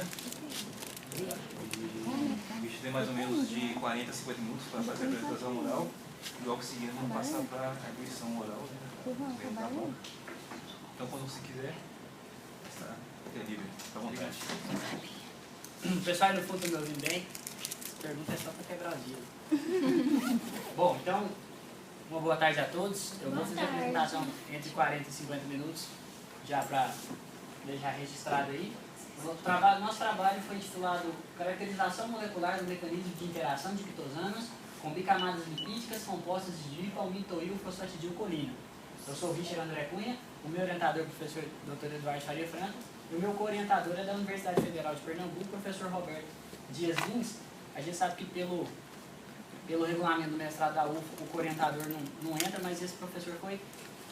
quitosana. O bicho tem mais ou menos de 40 a 50 minutos para fazer a penetração oral. E o oxigênio não passar para a diluição oral, dentro da boca. Então, quando você quiser, está livre, fica à vontade. O pessoal aí no fundo está me ouvindo bem? A pergunta é só para quebrar o gelo. Bom, então, uma boa tarde a todos. Eu vou fazer a apresentação entre 40 e 50 minutos, já para deixar registrado aí. Nosso trabalho foi intitulado Caracterização Molecular do Mecanismo de Interação de quitosanas com bicamadas lipídicas compostas de dipalmitoil fosfatidilcolina. Eu sou o Richard André Cunha, o meu orientador é o professor Dr. Eduardo Faria Franco, e o meu co-orientador é da Universidade Federal de Pernambuco, o professor Roberto Dias Lins. A gente sabe que pelo regulamento do mestrado da UFA, o co-orientador não entra, mas esse professor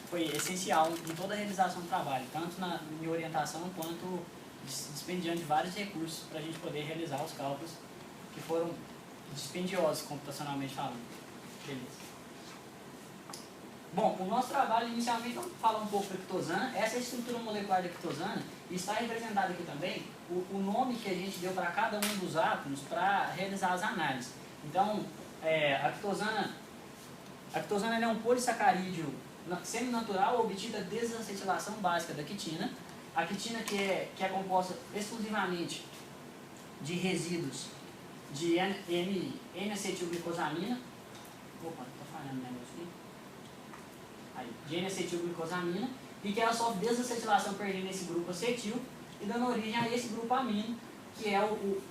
foi essencial em toda a realização do trabalho, tanto na minha orientação quanto dispendiando de vários recursos para a gente poder realizar os cálculos que foram dispendiosos computacionalmente falando. Beleza. Bom, o nosso trabalho inicialmente vamos falar um pouco da quitosana. Essa é a estrutura molecular da quitosana e está representado aqui também o nome que a gente deu para cada um dos átomos para realizar as análises. Então, a quitosana é um polissacarídeo seminatural obtido da desacetilação básica da quitina. A quitina que é composta exclusivamente de resíduos de N-acetilglicosamina. Opa, está falhando o negócio aqui. Aí, de N-acetilglicosamina, e que ela sofre desacetilação perdendo esse grupo acetil e dando origem a esse grupo amino, que é o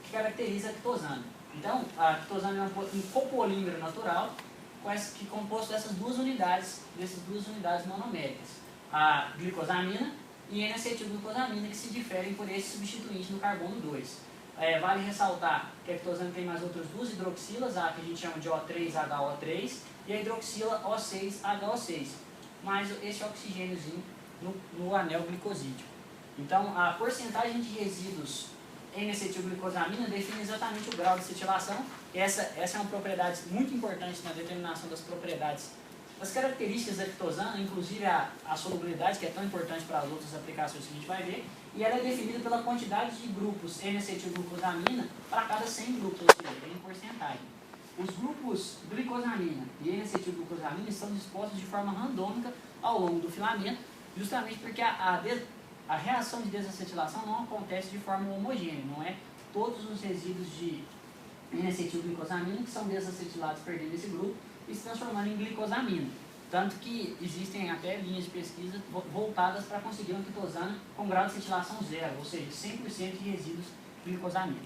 que caracteriza a quitosana. Então, a quitosana é um copolímero natural que é composto dessas duas unidades monoméricas. A glicosamina e N-acetilglicosamina, que se diferem por esse substituinte no carbono 2. Vale ressaltar que a quitosana tem mais outras duas hidroxilas, a que a gente chama de O3HO3 e a hidroxila O6HO6, mais esse oxigêniozinho no anel glicosídeo. Então, a porcentagem de resíduos N-acetilglicosamina define exatamente o grau de acetilação. Essa é uma propriedade muito importante na determinação das propriedades, das características da quitosana, inclusive a solubilidade, que é tão importante para as outras aplicações que a gente vai ver, e ela é definida pela quantidade de grupos N-acetilglicosamina para cada 100 grupos, ou seja, em porcentagem. Os grupos glicosamina e N-acetilglicosamina estão dispostos de forma randômica ao longo do filamento, justamente porque a reação de desacetilação não acontece de forma homogênea, não é todos os resíduos de N-acetilglicosamina que são desacetilados perdendo esse grupo e se transformando em glicosamina. Tanto que existem até linhas de pesquisa voltadas para conseguir uma quitosana com grau de acetilação zero, ou seja, 100% de resíduos glicosamina.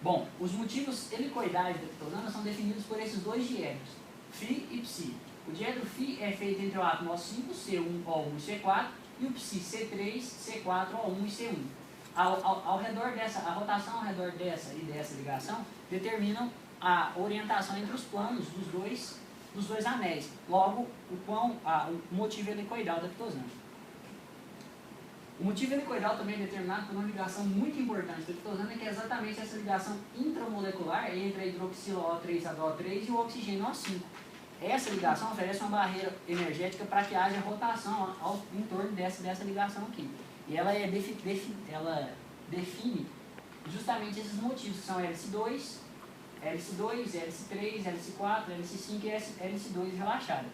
Bom, os motivos helicoidais da quitosana são definidos por esses dois diédros, Φ e Ψ. O diedro Φ é feito entre o átomo O5, C1, O1 e C4, e o Ψ, C3, C4, O1 e C1. Ao redor dessa, a rotação ao redor dessa e dessa ligação determinam a orientação entre os planos dos dois anéis. Logo, o motivo helicoidal da quitosana. O motivo helicoidal também é determinado por uma ligação muito importante da quitosana, que é exatamente essa ligação intramolecular entre a hidroxila O3HO3 e o oxigênio O5. Essa ligação oferece uma barreira energética para que haja rotação em torno dessa ligação aqui. E ela define justamente esses motivos, que são hélice 2, hélice 3, hélice 4, hélice 5 e hélice 2 relaxada.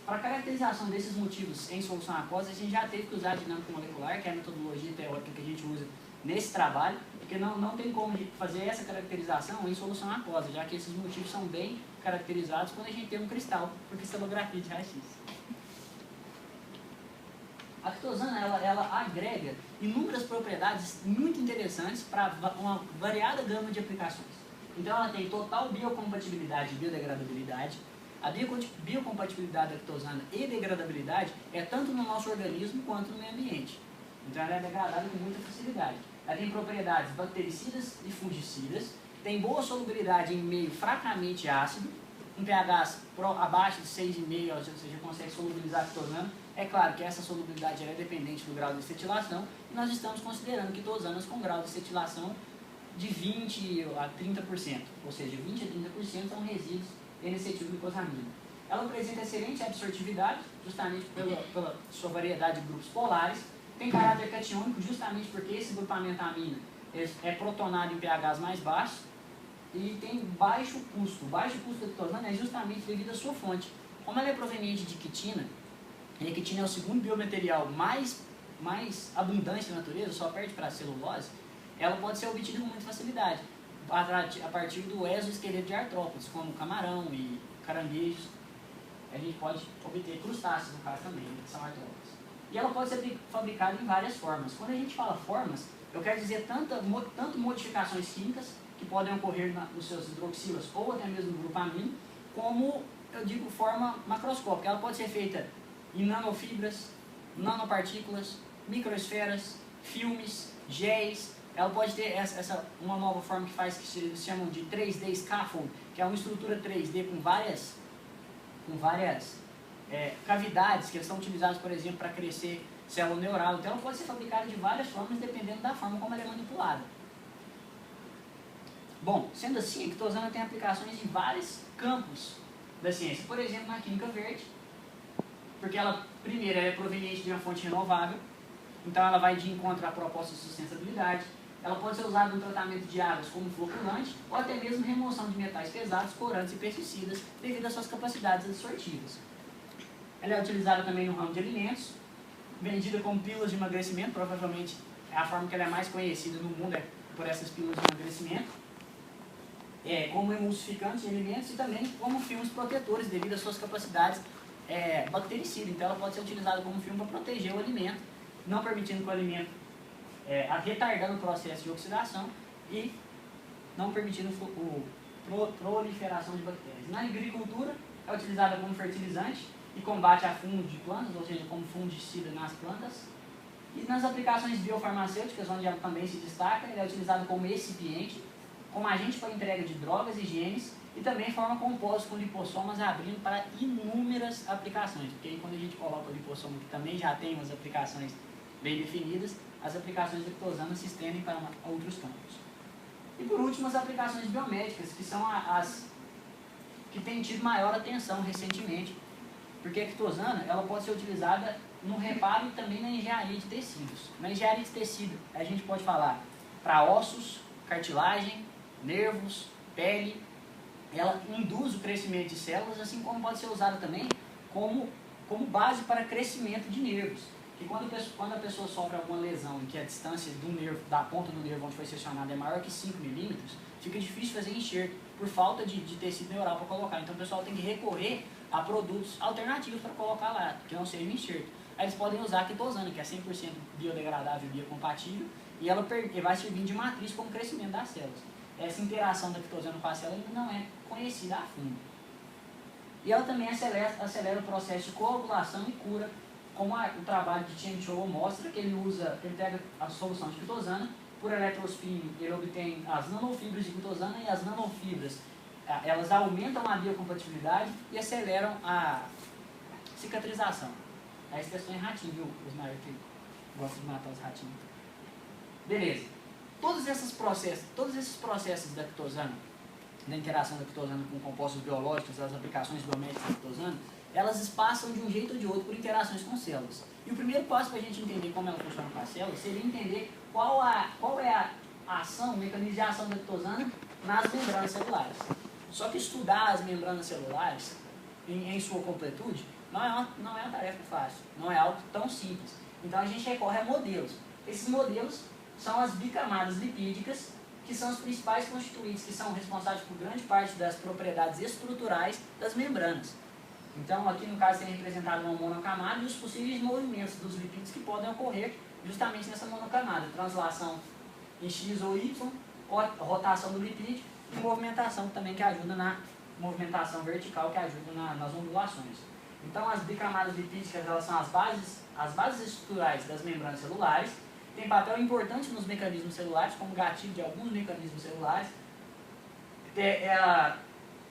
Para a caracterização desses motivos em solução aquosa, a gente já teve que usar a dinâmica molecular, que é a metodologia teórica que a gente usa nesse trabalho, porque não tem como fazer essa caracterização em solução aquosa, já que esses motivos são bem caracterizados quando a gente tem um cristal, por cristalografia de raio-x. A quitosana ela agrega inúmeras propriedades muito interessantes para uma variada gama de aplicações. Então ela tem total biocompatibilidade e biodegradabilidade. A biocompatibilidade da quitosana e degradabilidade é tanto no nosso organismo quanto no meio ambiente. Então ela é degradável com muita facilidade. Ela tem propriedades bactericidas e fungicidas, tem boa solubilidade em meio fracamente ácido, um pH abaixo de 6,5, ou seja, consegue solubilizar a quitosana. É claro que essa solubilidade é dependente do grau de acetilação, e nós estamos considerando quitosanas com grau de acetilação de 20% a 30%, ou seja, 20% a 30% são resíduos N-acetilglicosamina. Ela apresenta excelente absortividade, justamente pela sua variedade de grupos polares, tem caráter catiônico justamente porque esse grupamento amina é protonado em pHs mais baixos e tem baixo custo. O baixo custo da quitosana é justamente devido à sua fonte. Como ela é proveniente de quitina, e a quitina é o segundo biomaterial mais abundante na natureza, só perde para a celulose, ela pode ser obtida com muita facilidade a partir do exoesqueleto de artrópodes, como camarão e caranguejos. A gente pode obter crustáceos, no caso também, que são artrópodes. E ela pode ser fabricada em várias formas. Quando a gente fala formas, eu quero dizer tanto modificações químicas, que podem ocorrer nos seus hidroxilas ou até mesmo no grupamino, como, eu digo, forma macroscópica. Ela pode ser feita em nanofibras, nanopartículas, microesferas, filmes, géis. Ela pode ter uma nova forma que se chamam de 3D scaffold, que é uma estrutura 3D com várias cavidades que são utilizadas, por exemplo, para crescer célula neural. Então ela pode ser fabricada de várias formas, dependendo da forma como ela é manipulada. Bom, sendo assim, a quitosana tem aplicações em vários campos da ciência. Por exemplo, na química verde, porque ela, primeiro, ela é proveniente de uma fonte renovável, então ela vai de encontro à proposta de sustentabilidade. Ela pode ser usada no tratamento de águas como floculante ou até mesmo remoção de metais pesados, corantes e pesticidas devido às suas capacidades absortivas. Ela é utilizada também no ramo de alimentos, vendida como pílulas de emagrecimento, provavelmente é a forma que ela é mais conhecida no mundo, é por essas pílulas de emagrecimento. Como emulsificante de alimentos e também como filmes protetores devido às suas capacidades bactericidas. Então ela pode ser utilizada como filme para proteger o alimento, não permitindo que o alimento, retardando o processo de oxidação e não permitindo proliferação de bactérias. Na agricultura é utilizada como fertilizante e combate a fungos de plantas, ou seja, como fungicida nas plantas. E nas aplicações biofarmacêuticas, onde ela também se destaca, ela é utilizada como excipiente, como agente para entrega de drogas e genes, e também forma compostos com lipossomas, abrindo para inúmeras aplicações. Porque aí quando a gente coloca o lipossomo, que também já tem umas aplicações bem definidas, as aplicações da quitosana se estendem para outros campos. E por último, as aplicações biomédicas, que são as que têm tido maior atenção recentemente, porque a quitosana ela pode ser utilizada no reparo e também na engenharia de tecidos. Na engenharia de tecido, a gente pode falar para ossos, cartilagem, nervos, pele. Ela induz o crescimento de células, assim como pode ser usada também como base para crescimento de nervos. E quando a pessoa sofre alguma lesão em que a distância do nervo, da ponta do nervo onde foi seccionado é maior que 5 milímetros, fica difícil fazer enxerto por falta de tecido neural para colocar. Então o pessoal tem que recorrer a produtos alternativos para colocar lá, que não seja enxerto. Aí eles podem usar a quitosana, que é 100% biodegradável e biocompatível, e ela vai servir de matriz como crescimento das células. Essa interação da quitosana com a célula ainda não é conhecida a fundo. E ela também acelera o processo de coagulação e cura, como o trabalho de Chen Chou mostra, que ele pega a solução de quitosana, por eletrospin ele obtém as nanofibras de quitosana, e as nanofibras elas aumentam a biocompatibilidade e aceleram a cicatrização. Aí vocês estão em ratinho, viu, os maiores que gostam de matar os ratinhos. Beleza. Todos esses processos da quitosana, da interação da quitosana com compostos biológicos, as aplicações biomédicas da quitosana, elas passam de um jeito ou de outro por interações com células. E o primeiro passo para a gente entender como ela funciona com as células seria entender qual é a ação, o mecanismo de ação da quitosana nas membranas celulares. Só que estudar as membranas celulares em sua completude não é uma tarefa fácil, não é algo tão simples. Então a gente recorre a modelos. Esses modelos são as bicamadas lipídicas, que são os principais constituintes, que são responsáveis por grande parte das propriedades estruturais das membranas. Então aqui no caso tem representado uma monocamada e os possíveis movimentos dos lipídios que podem ocorrer justamente nessa monocamada. Translação em X ou Y, rotação do lipídio e movimentação também que ajuda na movimentação vertical, que ajuda nas ondulações. Então as bicamadas lipídicas elas são as bases estruturais das membranas celulares, tem papel importante nos mecanismos celulares, como gatilho de alguns mecanismos celulares.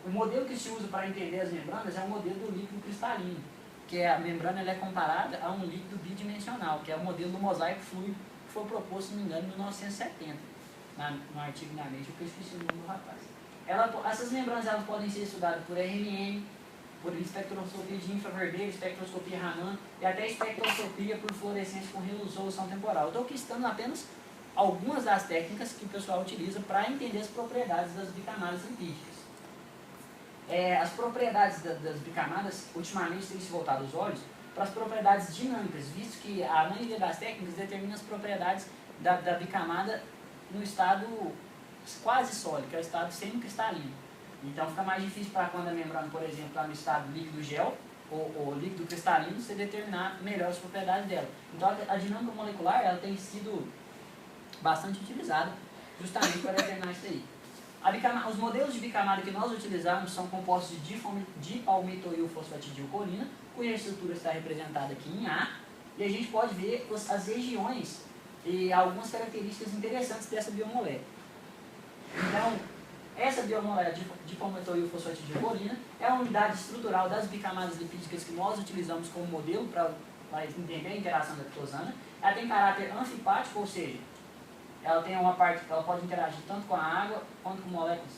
O modelo que se usa para entender as membranas é o modelo do líquido cristalino, que a membrana ela é comparada a um líquido bidimensional, que é o modelo do mosaico fluido, que foi proposto, se não me engano, em 1970, no artigo na Nature, que eu esqueci o nome do rapaz. Essas membranas elas podem ser estudadas por RNN, por espectroscopia de infravermelho, espectroscopia Raman e até espectroscopia por fluorescência com resolução temporal. Eu estou listando apenas algumas das técnicas que o pessoal utiliza para entender as propriedades das bicamadas lipídicas. As propriedades das bicamadas, ultimamente, têm se voltado os olhos para as propriedades dinâmicas, visto que a maioria das técnicas determina as propriedades da bicamada no estado quase sólido, que é o estado semicristalino. Então fica mais difícil para quando a membrana, por exemplo, está no estado líquido gel ou líquido cristalino, você determinar melhor as propriedades dela. Então a dinâmica molecular ela tem sido bastante utilizada justamente para determinar isso aí. Os modelos de bicamada que nós utilizamos são compostos de dipalmitoilfosfatidilcolina, cuja estrutura está representada aqui em A, e a gente pode ver as regiões e algumas características interessantes dessa biomolécula. Então, essa biomolécula de dipalmitoilfosfatidilcolina é a unidade estrutural das bicamadas lipídicas que nós utilizamos como modelo para entender a interação da lactosana. Ela tem caráter anfipático, ou seja, ela tem uma parte que ela pode interagir tanto com a água quanto com moléculas,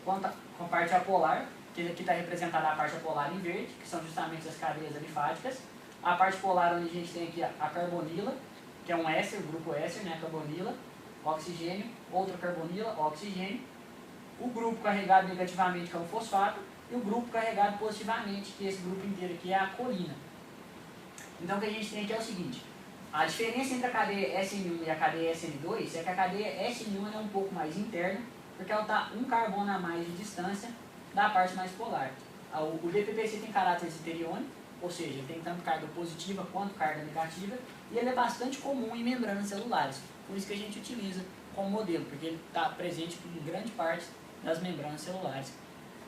quanto com a parte apolar, que aqui está representada a parte apolar em verde, que são justamente as cadeias alifáticas. A parte polar, onde a gente tem aqui a carbonila, que é um éster, o grupo éster, né, carbonila, oxigênio, outra carbonila, oxigênio. O grupo carregado negativamente, que é o fosfato, e o grupo carregado positivamente, que esse grupo inteiro aqui é a colina. Então o que a gente tem aqui é o seguinte: a diferença entre a cadeia SN1 e a cadeia SN2 é que a cadeia SN1 é um pouco mais interna, porque ela está um carbono a mais de distância da parte mais polar. O DPPC tem caráter deuteriônico, ou seja, ele tem tanto carga positiva quanto carga negativa, e ele é bastante comum em membranas celulares. Por isso que a gente utiliza como modelo, porque ele está presente em grande parte das membranas celulares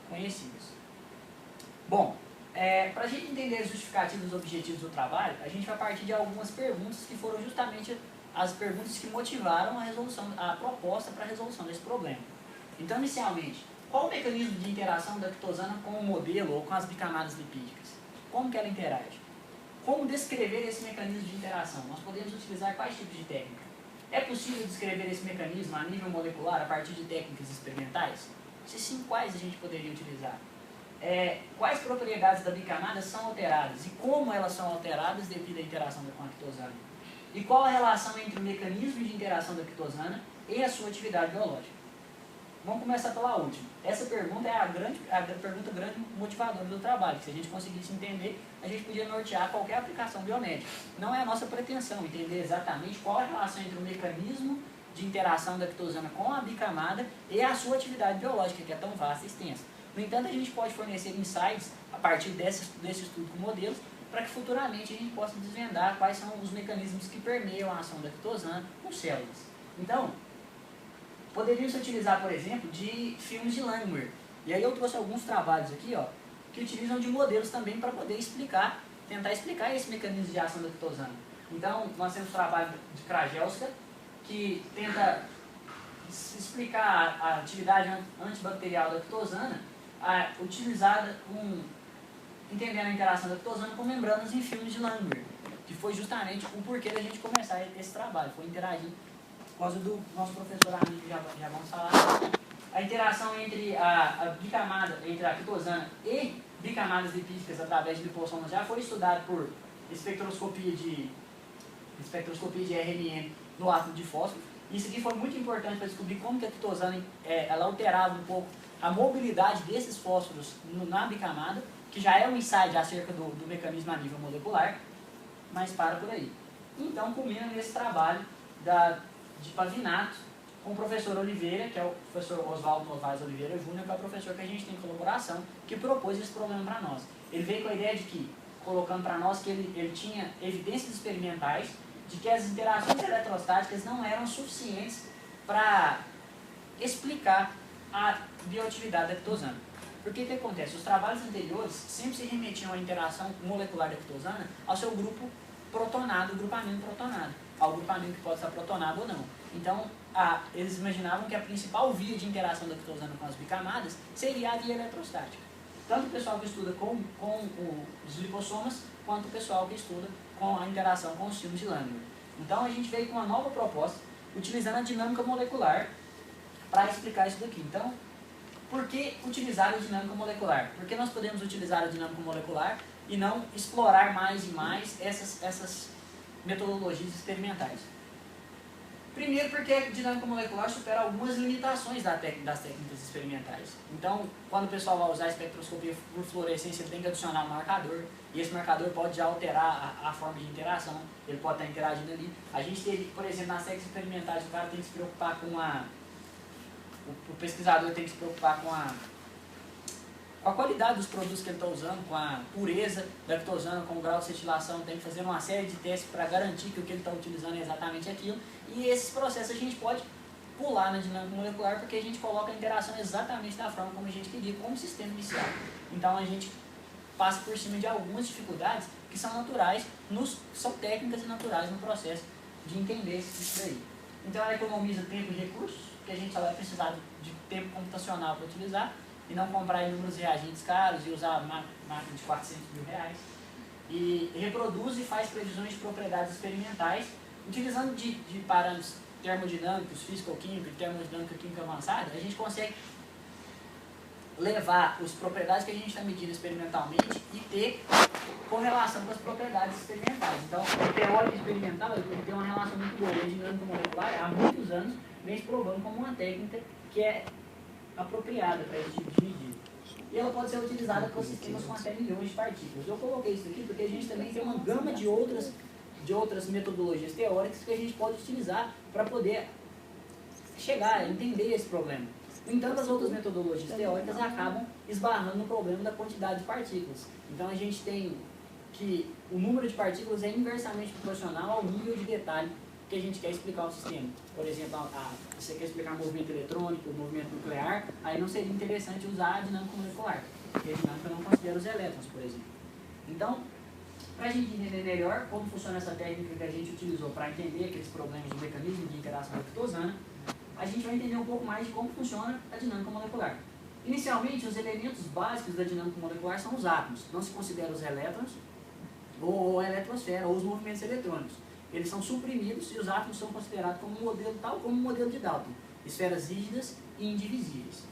conhecidas. Bom, para a gente entender os justificativos e objetivos do trabalho, a gente vai partir de algumas perguntas que foram justamente as perguntas que motivaram a proposta para a resolução desse problema. Então, inicialmente, qual o mecanismo de interação da lactosana com o modelo ou com as bicamadas lipídicas? Como que ela interage? Como descrever esse mecanismo de interação? Nós podemos utilizar quais tipos de técnica? É possível descrever esse mecanismo a nível molecular a partir de técnicas experimentais? Se sim, quais a gente poderia utilizar? Quais propriedades da bicamada são alteradas e como elas são alteradas devido à interação com a lactosana? E qual a relação entre o mecanismo de interação da lactosana e a sua atividade biológica? Vamos começar pela última. Essa pergunta é a pergunta grande motivadora do trabalho. Se a gente conseguisse entender, a gente podia nortear qualquer aplicação biomédica. Não é a nossa pretensão entender exatamente qual a relação entre o mecanismo de interação da lactosana com a bicamada e a sua atividade biológica, que é tão vasta e extensa. No entanto, a gente pode fornecer insights a partir desse estudo com modelos, para que futuramente a gente possa desvendar quais são os mecanismos que permeiam a ação da lactosana com células. Então, poderia se utilizar, por exemplo, de filmes de Langmuir. E aí eu trouxe alguns trabalhos aqui, ó, que utilizam de modelos também para poder tentar explicar esse mecanismo de ação da lactosana. Então, nós temos o trabalho de Krajelska, que tenta explicar a atividade antibacterial da lactosana, utilizada entendendo a interação da lactosana com membranas em filmes de Langmuir, que foi justamente o porquê da gente começar esse trabalho, foi interagir por causa do nosso professor amigo, que já vamos falar. A interação entre a bicamada, entre a lactosana e bicamadas lipídicas através de lipossomas já foi estudado por espectroscopia de RNN no átomo de fósforo. Isso aqui foi muito importante para descobrir como que a lactosana ela alterava um pouco a mobilidade desses fósforos na bicamada, que já é um insight acerca do mecanismo a nível molecular, mas para por aí. Então, culmina nesse trabalho de Pavinato com o professor Oliveira, que é o professor Oswaldo Novaes Oliveira Júnior, que é o professor que a gente tem em colaboração, que propôs esse problema para nós. Ele veio com a ideia de que, colocando para nós que ele tinha evidências experimentais de que as interações eletrostáticas não eram suficientes para explicar a bioatividade da lactosana. Porque o que acontece? Os trabalhos anteriores sempre se remetiam à interação molecular da lactosana ao seu grupo protonado, o grupo amino protonado, ao grupo amino que pode estar protonado ou não. Então, eles imaginavam que a principal via de interação da lactosana com as bicamadas seria a via eletrostática. Tanto o pessoal que estuda com os lipossomas, quanto o pessoal que estuda com a interação com os filmes de Langmuir. Então, a gente veio com uma nova proposta, utilizando a dinâmica molecular para explicar isso daqui. Então, por que utilizar a dinâmica molecular? Por que nós podemos utilizar a dinâmica molecular e não explorar mais e mais essas metodologias experimentais? Primeiro, porque a dinâmica molecular supera algumas limitações das técnicas experimentais. Então, quando o pessoal vai usar a espectroscopia por fluorescência, ele tem que adicionar um marcador, e esse marcador pode já alterar a forma de interação, ele pode estar interagindo ali. A gente teve, por exemplo, nas técnicas experimentais, o cara tem que se preocupar com o pesquisador tem que se preocupar com a qualidade dos produtos que ele está usando, com a pureza da que está usando, com o grau de acetilação, tem que fazer uma série de testes para garantir que o que ele está utilizando é exatamente aquilo. E esses processos a gente pode pular na dinâmica molecular porque a gente coloca a interação exatamente da forma como a gente queria, como sistema inicial. Então a gente passa por cima de algumas dificuldades que são naturais, são técnicas e naturais no processo de entender isso daí. Então ela economiza tempo e recursos, porque a gente só vai precisar de tempo computacional para utilizar, e não comprar inúmeros reagentes caros e usar máquina de 400 mil reais. E reproduz e faz previsões de propriedades experimentais, utilizando de parâmetros termodinâmicos, físico-químicos e termodinâmica química avançada, a gente consegue levar as propriedades que a gente está medindo experimentalmente e ter correlação com as propriedades experimentais. Então, o teórico experimental ele tem uma relação muito boa. A dinâmica molecular, há muitos anos, vem se provando como uma técnica que é apropriada para esse tipo de medida. E ela pode ser utilizada para sistemas com até milhões de partículas. Eu coloquei isso aqui porque a gente também tem uma gama de outras metodologias teóricas que a gente pode utilizar para poder chegar a entender esse problema. No entanto, as outras metodologias teóricas acabam esbarrando no problema da quantidade de partículas. Então a gente tem que o número de partículas é inversamente proporcional ao nível de detalhe que a gente quer explicar o sistema. Por exemplo, você quer explicar movimento eletrônico, movimento nuclear, aí não seria interessante usar a dinâmica molecular, porque a dinâmica não considera os elétrons, por exemplo. Então, para a gente entender melhor como funciona essa técnica que a gente utilizou para entender aqueles problemas de mecanismo de interação lactosana, a gente vai entender um pouco mais de como funciona a dinâmica molecular. Inicialmente, os elementos básicos da dinâmica molecular são os átomos. Não se considera os elétrons, ou a eletrosfera, ou os movimentos eletrônicos. Eles são suprimidos e os átomos são considerados como um modelo tal como o modelo de Dalton. Esferas rígidas e indivisíveis.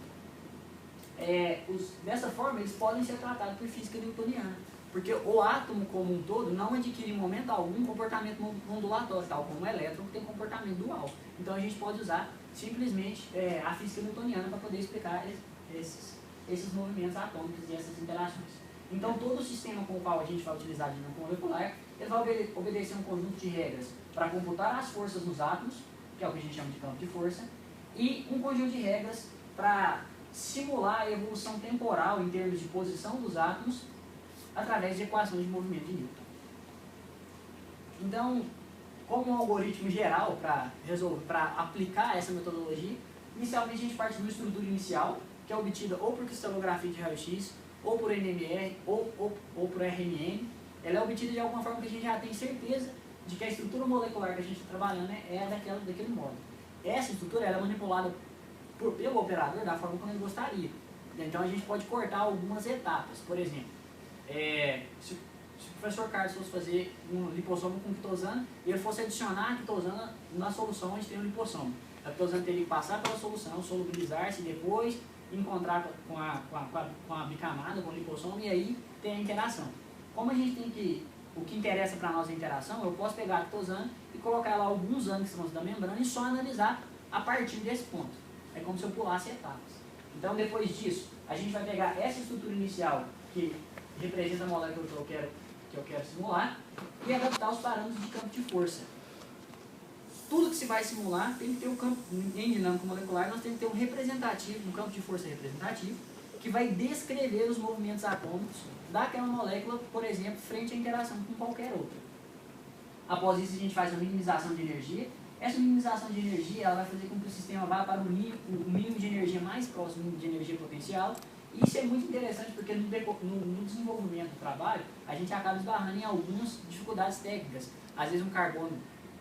Dessa forma, eles podem ser tratados por física newtoniana. Porque o átomo como um todo não adquire em momento algum comportamento ondulatório, tal como o elétron que tem comportamento dual. Então a gente pode usar simplesmente a física newtoniana para poder explicar esses movimentos atômicos e essas interações. Então todo o sistema com o qual a gente vai utilizar a dinâmica molecular, ele vai obedecer um conjunto de regras para computar as forças nos átomos, que é o que a gente chama de campo de força, e um conjunto de regras para simular a evolução temporal em termos de posição dos átomos através de equações de movimento de Newton. Então, como um algoritmo geral para aplicar essa metodologia, inicialmente a gente parte de uma estrutura inicial, que é obtida ou por cristalografia de raio-x, ou por NMR, ou por RMN. Ela é obtida de alguma forma que a gente já tem certeza de que a estrutura molecular que a gente está trabalhando é daquele modo. Essa estrutura ela é manipulada pelo operador da forma como ele gostaria. Então a gente pode cortar algumas etapas. Por exemplo, se o professor Carlos fosse fazer um lipossomo com quitosana e ele fosse adicionar a quitosana na solução onde tem o lipossomo, a quitosana teria que passar pela solução, solubilizar-se depois, encontrar com a bicamada, com o lipossomo, e aí tem a interação. Como a gente tem o que interessa para nós é a interação, eu posso pegar a quitosana e colocar lá alguns ângulos da membrana e só analisar a partir desse ponto. É como se eu pulasse etapas. Então, depois disso, a gente vai pegar essa estrutura inicial que representa a molécula que eu quero simular e adaptar os parâmetros de campo de força. Tudo que se vai simular tem que ter um campo, em dinâmica molecular, nós temos que ter um campo de força representativo, que vai descrever os movimentos atômicos daquela molécula, por exemplo, frente à interação com qualquer outra. Após isso, a gente faz a minimização de energia. Essa minimização de energia ela vai fazer com que o sistema vá para o mínimo de energia mais próximo de energia potencial. E isso é muito interessante porque no desenvolvimento do trabalho, a gente acaba esbarrando em algumas dificuldades técnicas. Às vezes um carbono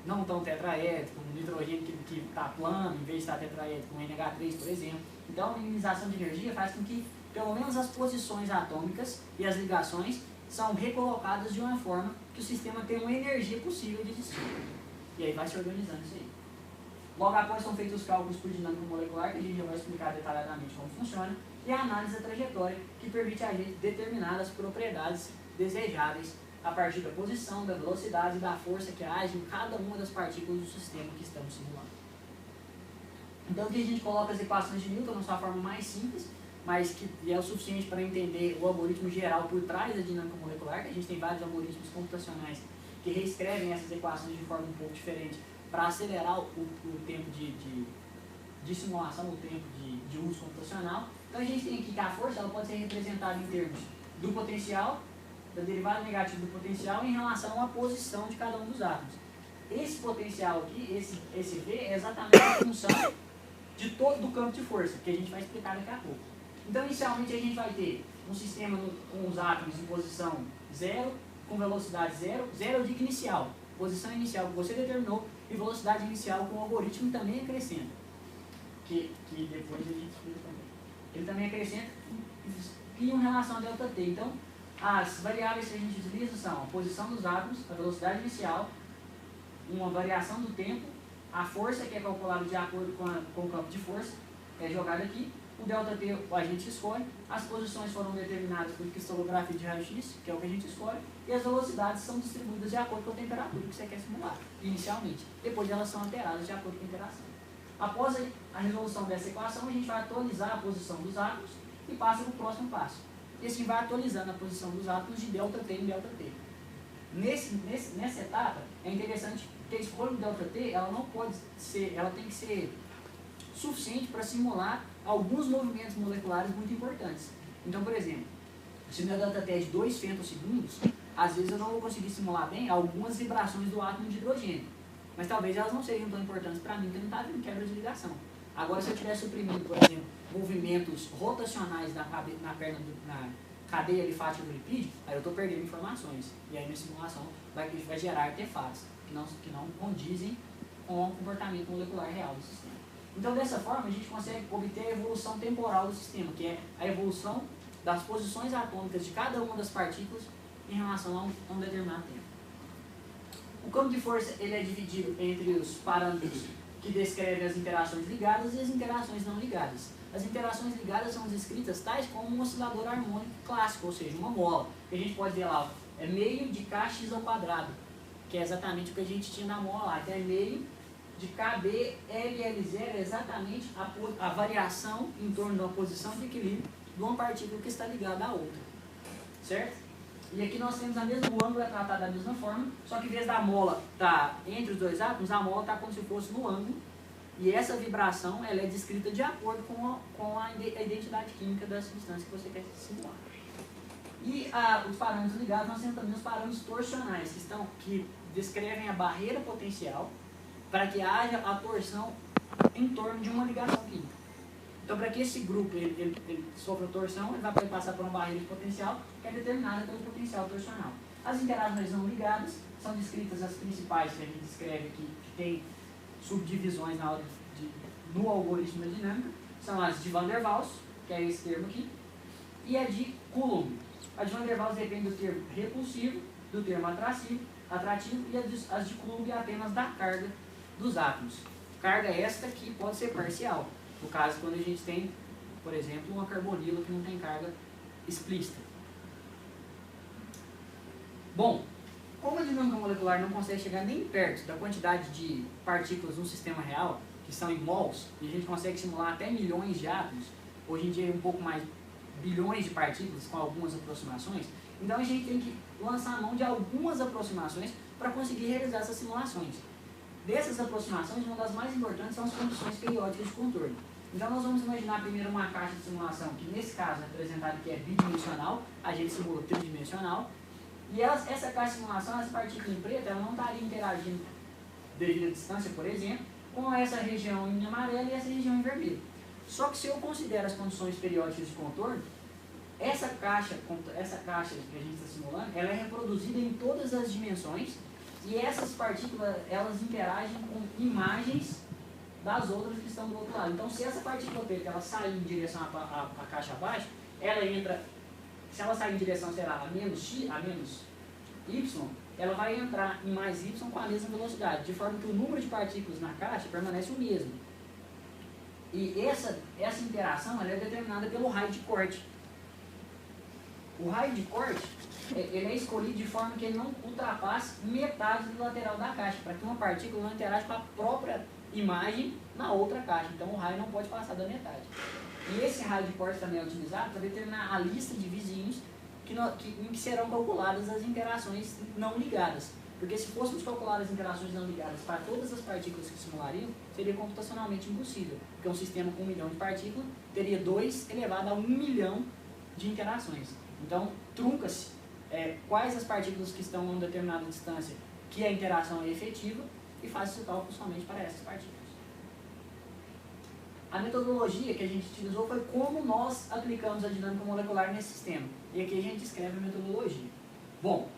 não tão tetraédrico, um nitrogênio que está plano, em vez de estar tetraédrico, um NH3, por exemplo. Então, a minimização de energia faz com que, pelo menos, as posições atômicas e as ligações são recolocadas de uma forma que o sistema tenha uma energia possível de existir. E aí vai se organizando isso aí. Logo após são feitos os cálculos por dinâmica molecular, que a gente já vai explicar detalhadamente como funciona, e a análise da trajetória, que permite a gente determinar as propriedades desejáveis a partir da posição, da velocidade e da força que age em cada uma das partículas do sistema que estamos simulando. Então aqui a gente coloca as equações de Newton na sua forma mais simples, mas que é o suficiente para entender o algoritmo geral por trás da dinâmica molecular, que a gente tem vários algoritmos computacionais que reescrevem essas equações de forma um pouco diferente para acelerar o tempo de simulação, o tempo de uso computacional. Então a gente tem aqui que a força ela pode ser representada em termos do potencial, da derivada negativa do potencial em relação à posição de cada um dos átomos. Esse potencial aqui, esse V, é exatamente a função de todo o campo de força, que a gente vai explicar daqui a pouco. Então, inicialmente, a gente vai ter um sistema com os átomos em posição 0, com velocidade 0. 0 é o dica inicial, posição inicial que você determinou, e velocidade inicial com o algoritmo também acrescenta, que depois a gente explica também. Ele também acrescenta e uma relação a ΔT. Então, as variáveis que a gente utiliza são a posição dos átomos, a velocidade inicial, uma variação do tempo, a força que é calculada de acordo com o campo de força, é jogada aqui, o ΔT a gente escolhe, as posições foram determinadas por cristalografia de raio-x, que é o que a gente escolhe, e as velocidades são distribuídas de acordo com a temperatura que você quer simular, inicialmente. Depois elas são alteradas de acordo com a interação. Após a resolução dessa equação, a gente vai atualizar a posição dos átomos e passa para o próximo passo. E assim vai atualizando a posição dos átomos de ΔT em ΔT. Nessa etapa, é interessante que a escolha do ΔT, ela não pode ser, ela tem que ser suficiente para simular alguns movimentos moleculares muito importantes. Então, por exemplo, se o meu ΔT é de 2 femtosegundos, às vezes eu não vou conseguir simular bem algumas vibrações do átomo de hidrogênio. Mas talvez elas não sejam tão importantes para mim, porque não está havendo quebra de ligação. Agora, se eu estiver suprimindo, por exemplo, movimentos rotacionais na cadeia linfática do lipídio, aí eu estou perdendo informações. E aí minha simulação vai gerar artefatos que não condizem com o comportamento molecular real do sistema. Então, dessa forma, a gente consegue obter a evolução temporal do sistema, que é a evolução das posições atômicas de cada uma das partículas em relação a um determinado tempo. O campo de força ele é dividido entre os parâmetros que descrevem as interações ligadas e as interações não ligadas. As interações ligadas são descritas tais como um oscilador harmônico clássico, ou seja, uma mola. Que a gente pode ver lá, é meio de kx ao quadrado, que é exatamente o que a gente tinha na mola lá. Então é meio de kBLL0, é exatamente a variação em torno de uma posição de equilíbrio de uma partícula que está ligada à outra. Certo? E aqui nós temos o ângulo é tratado da mesma forma, só que em vez da mola estar entre os dois átomos, a mola está como se fosse no ângulo. E essa vibração ela é descrita de acordo com a identidade química da substância que você quer simular. E os parâmetros ligados, nós temos também os parâmetros torsionais, que descrevem a barreira potencial para que haja a torção em torno de uma ligação química. Então, para que esse grupo ele sofra torção, ele vai poder passar por uma barreira de potencial que é determinada pelo potencial torsional. As interações não ligadas são descritas as principais que a gente descreve aqui, que tem subdivisões no algoritmo da dinâmica, são as de Van der Waals, que é esse termo aqui, e a de Coulomb. A de Van der Waals depende do termo repulsivo, do termo atrativo e as de Coulomb é apenas da carga dos átomos. Carga esta que pode ser parcial, no caso quando a gente tem, por exemplo, uma carbonila que não tem carga explícita. Bom, como a dinâmica molecular não consegue chegar nem perto da quantidade de partículas no sistema real, que são em mols, e a gente consegue simular até milhões de átomos, hoje em dia é um pouco mais, bilhões de partículas com algumas aproximações, então a gente tem que lançar a mão de algumas aproximações para conseguir realizar essas simulações. Dessas aproximações, uma das mais importantes são as condições periódicas de contorno. Então nós vamos imaginar primeiro uma caixa de simulação, que nesse caso é representada que é bidimensional, a gente simula tridimensional, e essa caixa de simulação, essa partícula em preto, ela não estaria interagindo devido à distância, por exemplo, com essa região em amarelo e essa região em vermelho. Só que se eu considero as condições periódicas de contorno, essa caixa que a gente está simulando, ela é reproduzida em todas as dimensões e essas partículas, elas interagem com imagens das outras que estão do outro lado. Então, se essa partícula preta ela sair em direção à caixa abaixo, ela entra, se ela sair em direção, sei lá, a menos x, a menos y, ela vai entrar em mais y com a mesma velocidade, de forma que o número de partículas na caixa permanece o mesmo. E essa interação ela é determinada pelo raio de corte. O raio de corte ele é escolhido de forma que ele não ultrapasse metade do lateral da caixa, para que uma partícula não interaja com a própria imagem na outra caixa. Então o raio não pode passar da metade. E esse raio de corte também é utilizado para determinar a lista de vizinhos em que serão calculadas as interações não ligadas. Porque se fôssemos calcular as interações não ligadas para todas as partículas que simulariam, seria computacionalmente impossível. Porque um sistema com 1 milhão de partículas teria 2 elevado a 1 milhão de interações. Então, trunca-se quais as partículas que estão a uma determinada distância que a interação é efetiva e faz-se o cálculo somente para essas partículas. A metodologia que a gente utilizou foi como nós aplicamos a dinâmica molecular nesse sistema. E aqui a gente escreve a metodologia. Bom,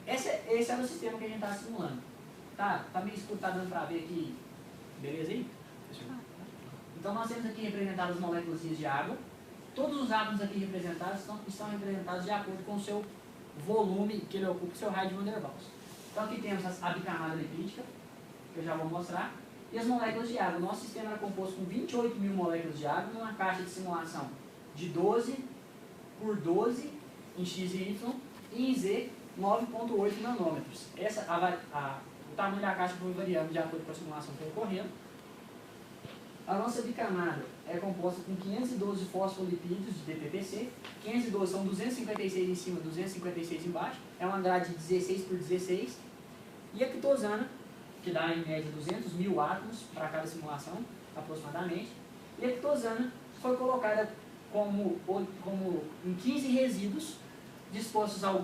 esse era o sistema que a gente está simulando. Tá meio escuro, tá dando para ver aqui. Beleza aí? Então nós temos aqui representadas as moléculas de água. Todos os átomos aqui representados estão representados de acordo com o seu volume que ele ocupa, o seu raio de Van der Waals. Então aqui temos a bicamada lipídica, que eu já vou mostrar, e as moléculas de água. O nosso sistema era composto com 28 mil moléculas de água numa caixa de simulação de 12 por 12 em x e y e em z 9,8 nanômetros. O tamanho da caixa foi variando de acordo com a simulação que foi ocorrendo. A nossa bicamada é composta com 512 fosfolipídios de DPPC. 512 são 256 em cima, 256 embaixo. É uma grade de 16 por 16. E a quitosana, que dá em média 200 mil átomos para cada simulação, aproximadamente. E a quitosana foi colocada como em 15 resíduos,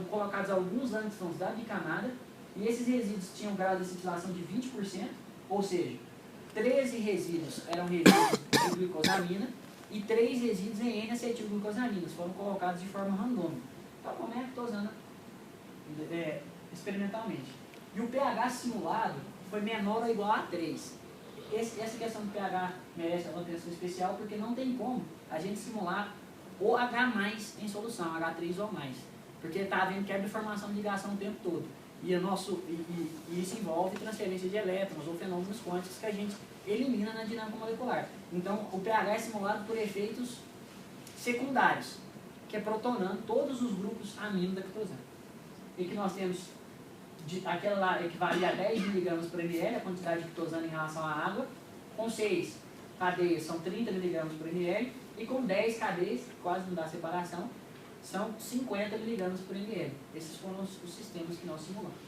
colocados alguns antes da bicamada. E esses resíduos tinham grau de acetilação de 20%, ou seja, 13 resíduos eram resíduos de glicosamina e 3 resíduos em N-acetilglucosaminas foram colocados de forma randômica. Então, como é a quitosana experimentalmente. E o pH simulado foi menor ou igual a 3. Essa questão do pH merece uma atenção especial porque não tem como a gente simular o H+ em solução, H3 ou mais. Porque está havendo quebra de formação de ligação o tempo todo. E isso envolve transferência de elétrons ou fenômenos quânticos que a gente elimina na dinâmica molecular. Então, o pH é simulado por efeitos secundários, que é protonando todos os grupos amino da quitosana. E que nós temos, aquela lá equivalia a 10 mg por ml, a quantidade de quitosana em relação à água, com 6 cadeias são 30 mg por ml, e com 10 cadeias, quase não dá separação, são 50 mg por ml. Esses foram os sistemas que nós simulamos.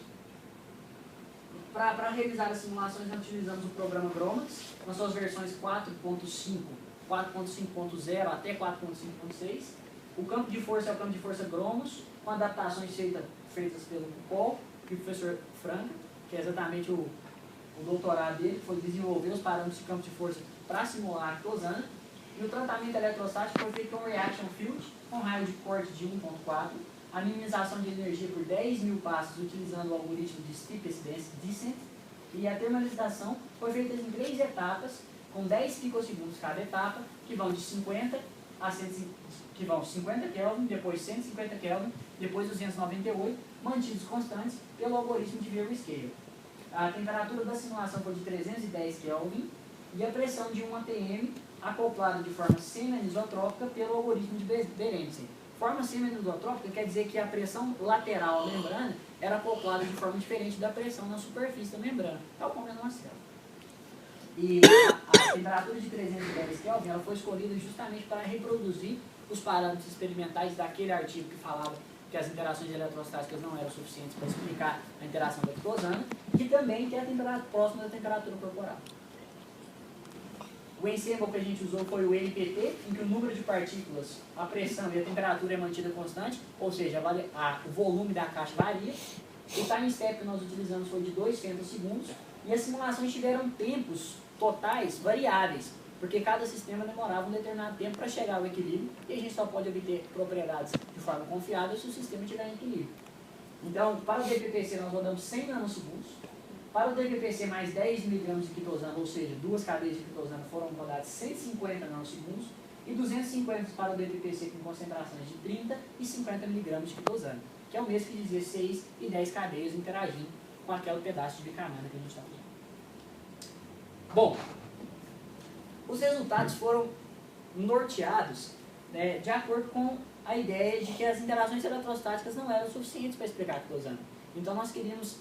Para realizar as simulações, nós utilizamos o programa GROMACS, nas suas versões 4.5, 4.5.0 até 4.5.6. O campo de força é o campo de força GROMOS, com adaptações feitas pelo Paul e o professor Franca, que é exatamente o doutorado dele, que foi desenvolver os parâmetros de campo de força para simular a quitosana. E o tratamento eletrostático foi feito com Reaction Field, com raio de corte de 1.4, a minimização de energia por 10 mil passos utilizando o algoritmo de Steepest Descent, e a termalização foi feita em 3 etapas, com 10 picosegundos cada etapa, que vão de 50 a 50 Kelvin, depois 150 Kelvin, depois 298, mantidos constantes pelo algoritmo de Vero Scale. A temperatura da simulação foi de 310 Kelvin e a pressão de 1 atm acoplada de forma semi-anisotrópica pelo algoritmo de Berendsen. Forma semi-anisotrópica quer dizer que a pressão lateral à membrana era acoplada de forma diferente da pressão na superfície da membrana, tal como é numa célula. E a temperatura de 310 Kelvin ela foi escolhida justamente para reproduzir os parâmetros experimentais daquele artigo que falava que as interações eletrostáticas não eram suficientes para explicar a interação da quitosana, e também que é a temperatura próxima da temperatura corporal. O ensemble que a gente usou foi o NPT, em que o número de partículas, a pressão e a temperatura é mantida constante, ou seja, o volume da caixa varia. O time step que nós utilizamos foi de 2 femtosegundos, e as simulações tiveram tempos totais variáveis, porque cada sistema demorava um determinado tempo para chegar ao equilíbrio, e a gente só pode obter propriedades de forma confiável se o sistema estiver em equilíbrio. Então, para o DPPC nós rodamos 100 nanosegundos, para o DPPC mais 10 mg de quitosana, ou seja, 2 cadeias de quitosana foram rodadas 150 nanosegundos, e 250 para o DPPC com concentrações de 30 e 50 mg de quitosana. que é o mesmo que dizer 6 e 10 cadeias interagindo com aquele pedaço de bicamada que a gente está usando. Bom, os resultados foram norteados, né, de acordo com a ideia de que as interações eletrostáticas não eram suficientes para explicar a quitosana. Então nós queríamos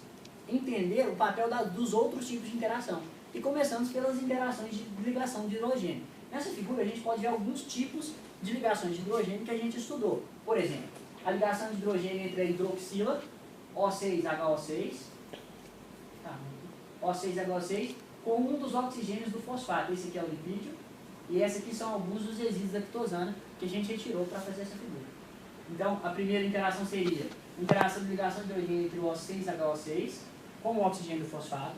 entender o papel dos outros tipos de interação. E começamos pelas interações de ligação de hidrogênio. Nessa figura a gente pode ver alguns tipos de ligações de hidrogênio que a gente estudou. Por exemplo, a ligação de hidrogênio entre a hidroxila, O6HO6, O6HO6, com um dos oxigênios do fosfato. Esse aqui é o lipídio, e esses aqui são alguns dos resíduos da quitosana que a gente retirou para fazer essa figura. Então, a primeira interação seria interação de ligação de hidrogênio entre o O6HO6 com o oxigênio do fosfato.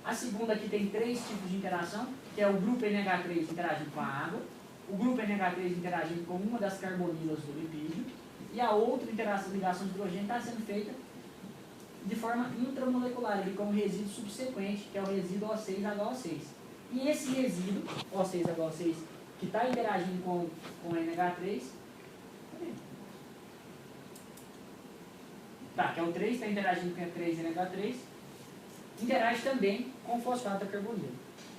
A segunda aqui tem 3 tipos de interação, que é o grupo NH3 interagindo com a água, o grupo NH3 interagindo com uma das carbonilas do lipídio, e a outra interação de ligação de hidrogênio está sendo feita de forma intramolecular, ali com o resíduo subsequente, que é o resíduo O6HO6. E esse resíduo, O6HO6, que está interagindo com o NH3, que é o 3, está interagindo com o 3 e NH3, interage também com o fosfato da carbonila.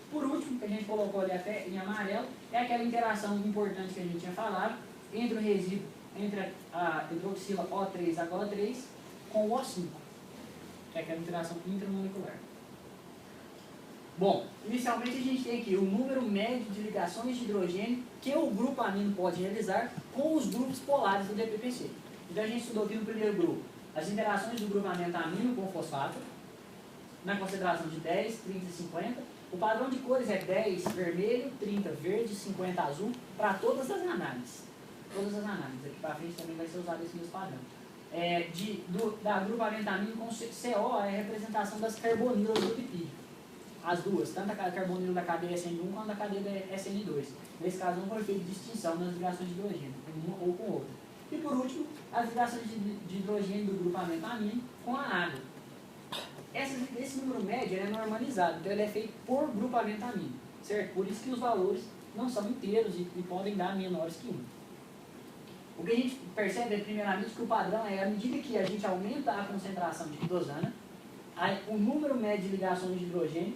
Por último, que a gente colocou ali até em amarelo, é aquela interação importante que a gente tinha falado entre o resíduo, entre a hidroxila O3HO3 com o O5, que é aquela interação intramolecular. Bom, inicialmente a gente tem aqui o número médio de ligações de hidrogênio que o grupo amino pode realizar com os grupos polares do DPPC. Então a gente estudou aqui no primeiro grupo as interações do grupamento amino com o fosfato, na concentração de 10, 30 e 50. O padrão de cores é 10 vermelho, 30 verde, 50 azul, para todas as análises. Todas as análises. Aqui para frente também vai ser usado esse mesmo padrão. Da grupamento amino com CO é a representação das carbonilas do lipídio. As duas, tanto a carbonila da cadeia SN1 quanto a cadeia da SN2. Nesse caso não foi feita distinção nas ligações de hidrogênio, com uma ou com outra. E por último, as ligações de hidrogênio do grupamento amino com a água. Esse número médio é normalizado, então ele é feito por grupamento amino, certo? Por isso que os valores não são inteiros e podem dar menores que 1. O que a gente percebe é, primeiramente, que o padrão é, à medida que a gente aumenta a concentração de quitosana, o número médio de ligações de hidrogênio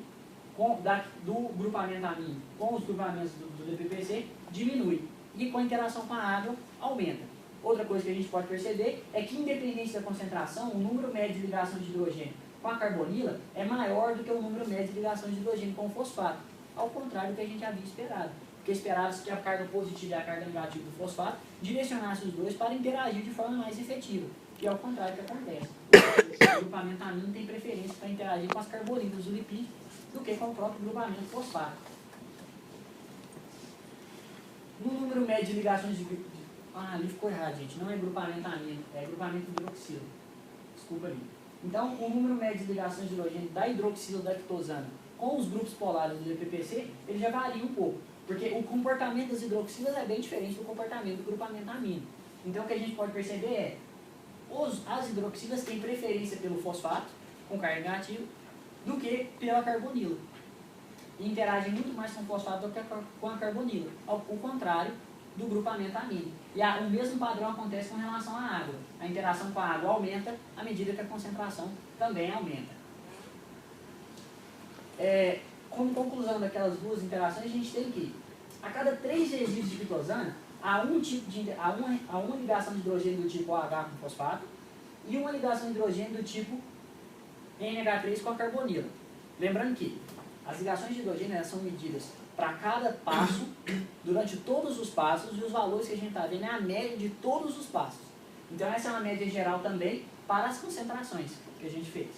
do grupamento amino com os grupamentos do DPPC diminui, e com a interação com a água aumenta. Outra coisa que a gente pode perceber é que, independente da concentração, o número médio de ligações de hidrogênio com a carbonila é maior do que o número médio de ligações de hidrogênio com o fosfato, ao contrário do que a gente havia esperado. Porque esperava-se que a carga positiva e a carga negativa do fosfato direcionassem os dois para interagir de forma mais efetiva, e ao contrário do que acontece. O grupamento amino tem preferência para interagir com as carbonilas do lipídio do que com o próprio grupamento fosfato. No número médio de ligações ali ficou errado, gente. Não é grupamento amino, é grupamento hidroxila. Desculpa ali. Então, o número médio de ligações de hidrogênio da hidroxila da quitosana com os grupos polares do DPPC, ele já varia um pouco. Porque o comportamento das hidroxilas é bem diferente do comportamento do grupamento amino. Então, o que a gente pode perceber é as hidroxilas têm preferência pelo fosfato, com carga negativa, do que pela carbonila. E interagem muito mais com o fosfato do que com a carbonila. Ao contrário do grupamento amino. E o mesmo padrão acontece com relação à água. A interação com a água aumenta à medida que a concentração também aumenta. Como conclusão daquelas duas interações, a gente tem que, a cada 3 resíduos de quitosana, há uma ligação de hidrogênio do tipo OH com fosfato e uma ligação de hidrogênio do tipo NH3 com a carbonila. Lembrando que as ligações de hidrogênio são medidas para cada passo, durante todos os passos, e os valores que a gente está vendo é a média de todos os passos. Então essa é uma média geral também para as concentrações que a gente fez.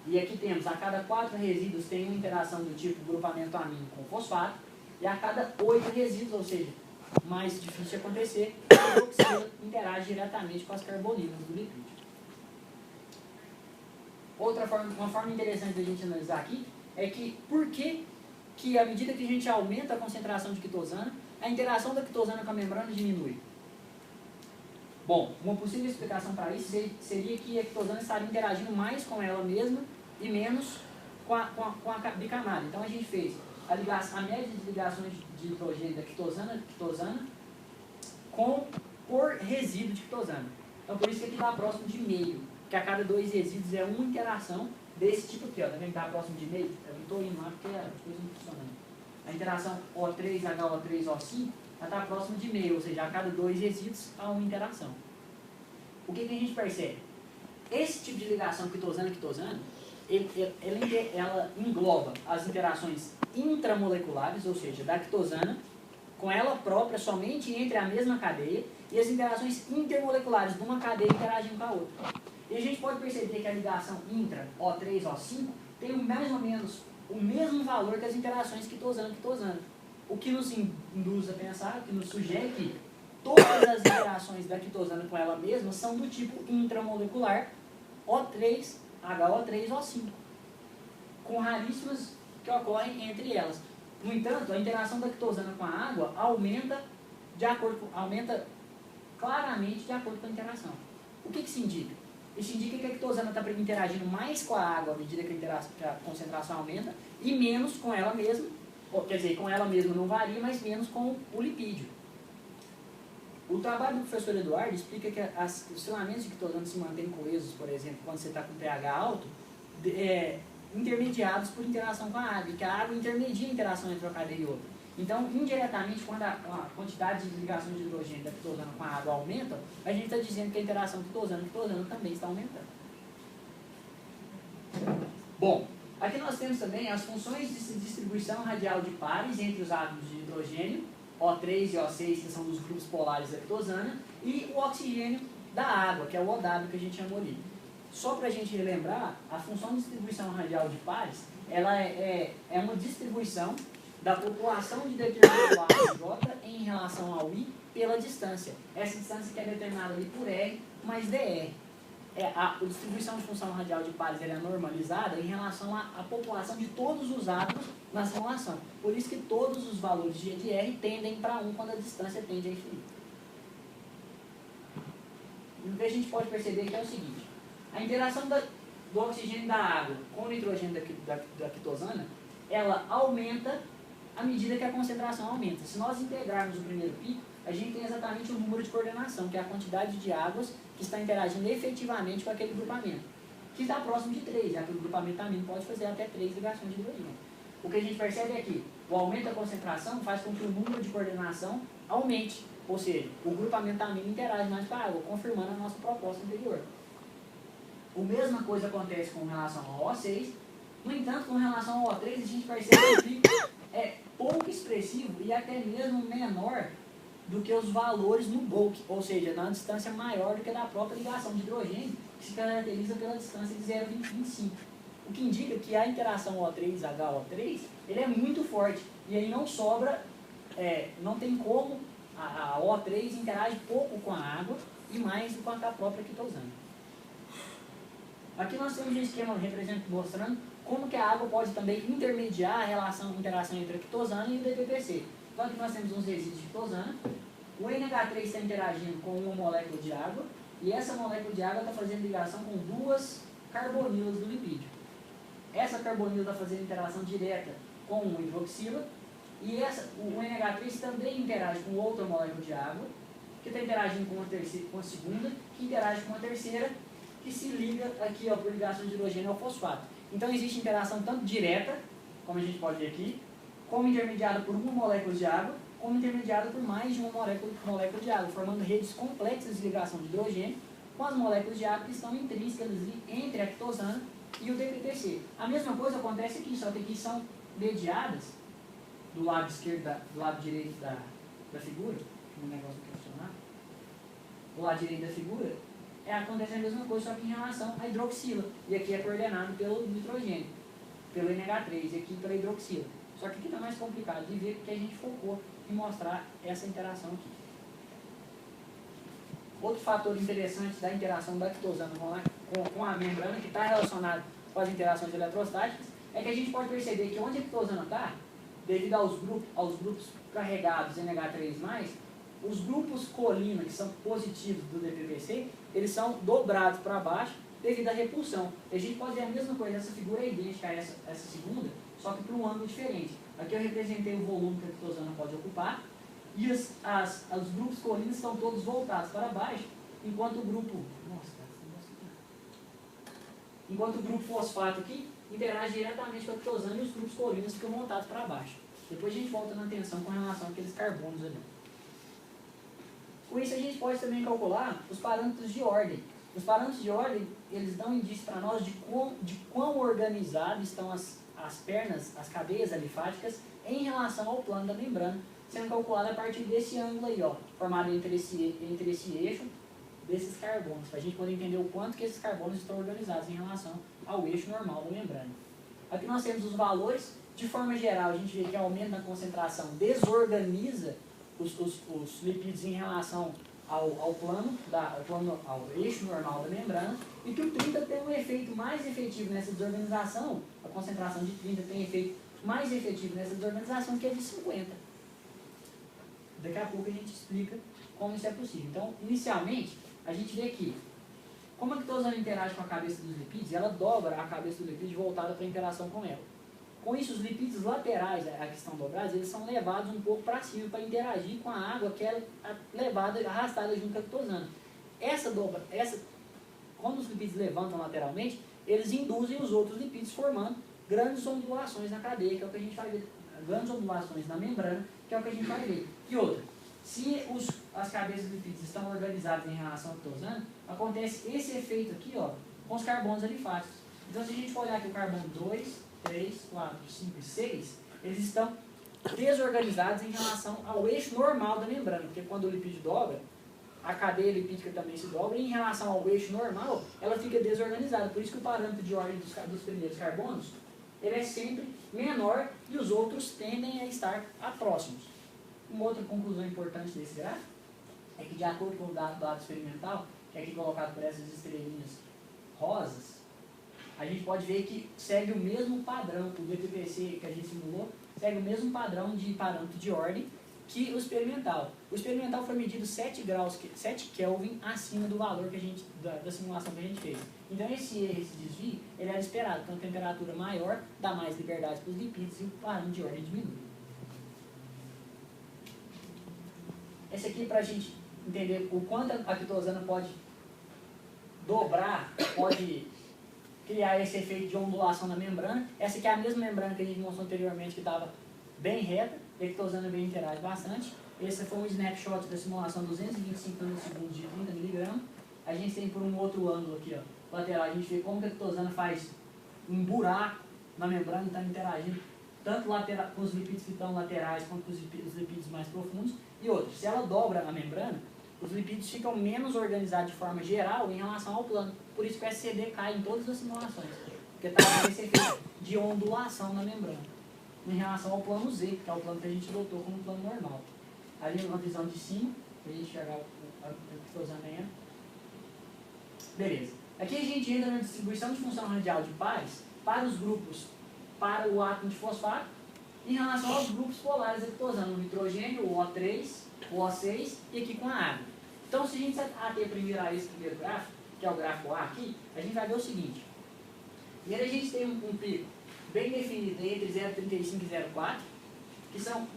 E aqui temos, a cada 4 resíduos tem uma interação do tipo grupamento amino com fosfato, e a cada 8 resíduos, ou seja, mais difícil de acontecer, a hidroxila interage diretamente com as carbonilas do lipídio. Uma forma interessante da gente analisar aqui é que por que à medida que a gente aumenta a concentração de quitosana, a interação da quitosana com a membrana diminui. Bom, uma possível explicação para isso seria que a quitosana estaria interagindo mais com ela mesma e menos com a bicamada. Então a gente fez a média de ligações de hidrogênio da quitosana por resíduo de quitosana. Então por isso que aqui está próximo de meio, que a cada 2 resíduos é uma interação desse tipo aqui, ó. Tá vendo que está próximo de meio? Eu não estou indo lá porque a coisa não funcionando. A interação O3, HO3, O5 está próximo de meio, ou seja, a cada 2 resíduos há uma interação. O que a gente percebe? Esse tipo de ligação quitosana, ela engloba as interações intramoleculares, ou seja, da quitosana, com ela própria somente entre a mesma cadeia, e as interações intermoleculares de uma cadeia interagindo com a outra. E a gente pode perceber que a ligação intra, O3, O5, tem mais ou menos o mesmo valor que as interações quitosana-quitosana. O que nos induz a pensar, o que nos sugere que todas as interações da quitosana com ela mesma são do tipo intramolecular O3, HO3, O5, com raríssimas que ocorrem entre elas. No entanto, a interação da quitosana com a água aumenta claramente de acordo com a interação. O que isso indica? Isso indica que a quitosana está interagindo mais com a água à medida que a concentração aumenta e menos com ela mesma, quer dizer, com ela mesma não varia, mas menos com o lipídio. O trabalho do professor Eduardo explica que os filamentos de quitosana se mantêm coesos, por exemplo, quando você está com pH alto, intermediados por interação com a água, e que a água intermedia a interação entre uma cadeia e outra. Então, indiretamente, quando a quantidade de ligação de hidrogênio da quitosana com a água aumenta, a gente está dizendo que a interação quitosana também está aumentando. Bom, aqui nós temos também as funções de distribuição radial de pares entre os átomos de hidrogênio, O3 e O6, que são dos grupos polares da quitosana, e o oxigênio da água, que é o OW que a gente chamou ali. Só para a gente relembrar, a função de distribuição radial de pares, ela é uma distribuição da população de determinado átomo J em relação ao I pela distância. Essa distância que é determinada ali por R mais DR. A distribuição de função radial de pares é normalizada em relação à população de todos os átomos na simulação. Por isso que todos os valores de G de R tendem para 1 quando a distância tende a infinito. E o que a gente pode perceber aqui é o seguinte: a interação do oxigênio da água com o nitrogênio da quitosana, ela aumenta à medida que a concentração aumenta. Se nós integrarmos o primeiro pico, a gente tem exatamente o número de coordenação, que é a quantidade de águas que está interagindo efetivamente com aquele grupamento, que está próximo de 3, já que o grupamento amino pode fazer até 3 ligações de hidrogênio. O que a gente percebe é que o aumento da concentração faz com que o número de coordenação aumente, ou seja, o grupamento amino interage mais com a água, confirmando a nossa proposta anterior. A mesma coisa acontece com relação ao O6, no entanto, com relação ao O3, a gente percebe que o pico é pouco expressivo e até mesmo menor do que os valores no bulk, ou seja, na distância maior do que da própria ligação de hidrogênio, que se caracteriza pela distância de 0,25. O que indica que a interação O3-HO3 ele é muito forte, e aí não sobra, não tem como, a O3 interage pouco com a água e mais do que com a própria quitosana. Aqui nós temos um esquema mostrando como que a água pode também intermediar a interação entre a quitosana e o DPPC. Então aqui nós temos uns resíduos de quitosana, o NH3 está interagindo com uma molécula de água, e essa molécula de água está fazendo ligação com 2 carbonilas do lipídio. Essa carbonila está fazendo interação direta com o hidroxila, e o NH3 também interage com outra molécula de água, que está interagindo com a segunda, que interage com a terceira, que se liga aqui por ligação de hidrogênio ao fosfato. Então existe interação tanto direta, como a gente pode ver aqui, como intermediada por uma molécula de água, como intermediada por mais de uma molécula de água, formando redes complexas de ligação de hidrogênio com as moléculas de água que estão intrínsecas entre a quitosana e o DPPC. A mesma coisa acontece aqui, só que aqui são mediadas do lado esquerdo, do lado direito da figura, um negócio aqui funcionar, do lado direito da figura, acontece a mesma coisa, só que em relação à hidroxila. E aqui é coordenado pelo nitrogênio, pelo NH3, e aqui pela hidroxila. Só que aqui está mais complicado de ver, porque a gente focou em mostrar essa interação aqui. Outro fator interessante da interação da quitosana com a membrana, que está relacionado com as interações eletrostáticas, é que a gente pode perceber que onde a quitosana está, devido aos grupos carregados NH3+, os grupos colina, que são positivos do DPPC, eles são dobrados para baixo devido à repulsão. E a gente pode ver a mesma coisa, essa figura é idêntica a essa segunda, só que para um ângulo diferente. Aqui eu representei o volume que a quitosana pode ocupar, e os grupos colinos estão todos voltados para baixo, enquanto o grupo fosfato aqui interage diretamente com a ictosana e os grupos colinas ficam montados para baixo. Depois a gente volta na tensão com relação àqueles carbonos ali. Com isso a gente pode também calcular os parâmetros de ordem. Os parâmetros de ordem, eles dão indício para nós de quão organizados estão as pernas, as cadeias alifáticas em relação ao plano da membrana, sendo calculado a partir desse ângulo aí, ó, formado entre esse eixo desses carbonos, para a gente poder entender o quanto que esses carbonos estão organizados em relação ao eixo normal da membrana. Aqui nós temos os valores. De forma geral, a gente vê que o aumento na concentração desorganiza os lipídios em relação ao eixo normal da membrana, e que o 30 tem um efeito mais efetivo nessa desorganização, a concentração de 30 tem efeito mais efetivo nessa desorganização que a de 50. Daqui a pouco a gente explica como isso é possível. Então, inicialmente, a gente vê que, como a ictosana interage com a cabeça dos lipídios, ela dobra a cabeça do lipídio voltada para a interação com ela. Com isso, os lipídios laterais, a que estão dobrados, eles são levados um pouco para cima para interagir com a água que é levada, arrastada junto com a ictosana. Quando os lipídios levantam lateralmente, eles induzem os outros lipídios formando grandes ondulações na cadeia, que é o que a gente vai ver, grandes ondulações na membrana, que é o que a gente vai ver. E outra, se as cabeças dos lipídios estão organizadas em relação à ictosana, acontece esse efeito aqui, ó, com os carbonos alifáticos. Então, se a gente for olhar aqui o carbono 2, 3, 4, 5 e 6, eles estão desorganizados em relação ao eixo normal da membrana, porque quando o lipídio dobra, a cadeia lipídica também se dobra, e em relação ao eixo normal, ela fica desorganizada. Por isso que o parâmetro de ordem dos primeiros carbonos, ele é sempre menor e os outros tendem a estar próximos. Uma outra conclusão importante desse gráfico é que, de acordo com o dado experimental, que é aqui colocado por essas estrelinhas rosas, a gente pode ver que segue o mesmo padrão, o DPPC que a gente simulou, segue o mesmo padrão de parâmetro de ordem que o experimental. O experimental foi medido 7 Kelvin acima do valor que da simulação que a gente fez. Então esse desvio, ele era esperado, então a temperatura maior dá mais liberdade para os lipídios e o parâmetro de ordem diminui. Esse aqui é para a gente entender o quanto a ictosana pode dobrar, pode criar esse efeito de ondulação na membrana. Essa aqui é a mesma membrana que a gente mostrou anteriormente, que estava bem reta, e a ictosana bem interage bastante. Esse foi um snapshot da simulação 225 nanosegundos de 30 mg. A gente tem por um outro ângulo aqui, ó, lateral, a gente vê como que a ictosana faz um buraco na membrana e está interagindo tanto com os lipídios que estão laterais quanto com os lipídios mais profundos. E outra, se ela dobra a membrana, os lipídios ficam menos organizados de forma geral em relação ao plano. Por isso que o SCD cai em todas as simulações, porque está esse efeito de ondulação na membrana, em relação ao plano Z, que é o plano que a gente adotou como plano normal. Ali uma visão de cima, para a gente enxergar a ictosana. Beleza. Aqui a gente entra na distribuição de função radial de pares para os grupos, para o átomo de fosfato, em relação aos grupos polares da ictosana, o nitrogênio, o O3, o O6 e aqui com a água. Então, se a gente ater primeiro a esse primeiro gráfico, que é o gráfico A aqui, a gente vai ver o seguinte. Primeiro a gente tem um pico bem definido entre 0,35 e 0,4, que são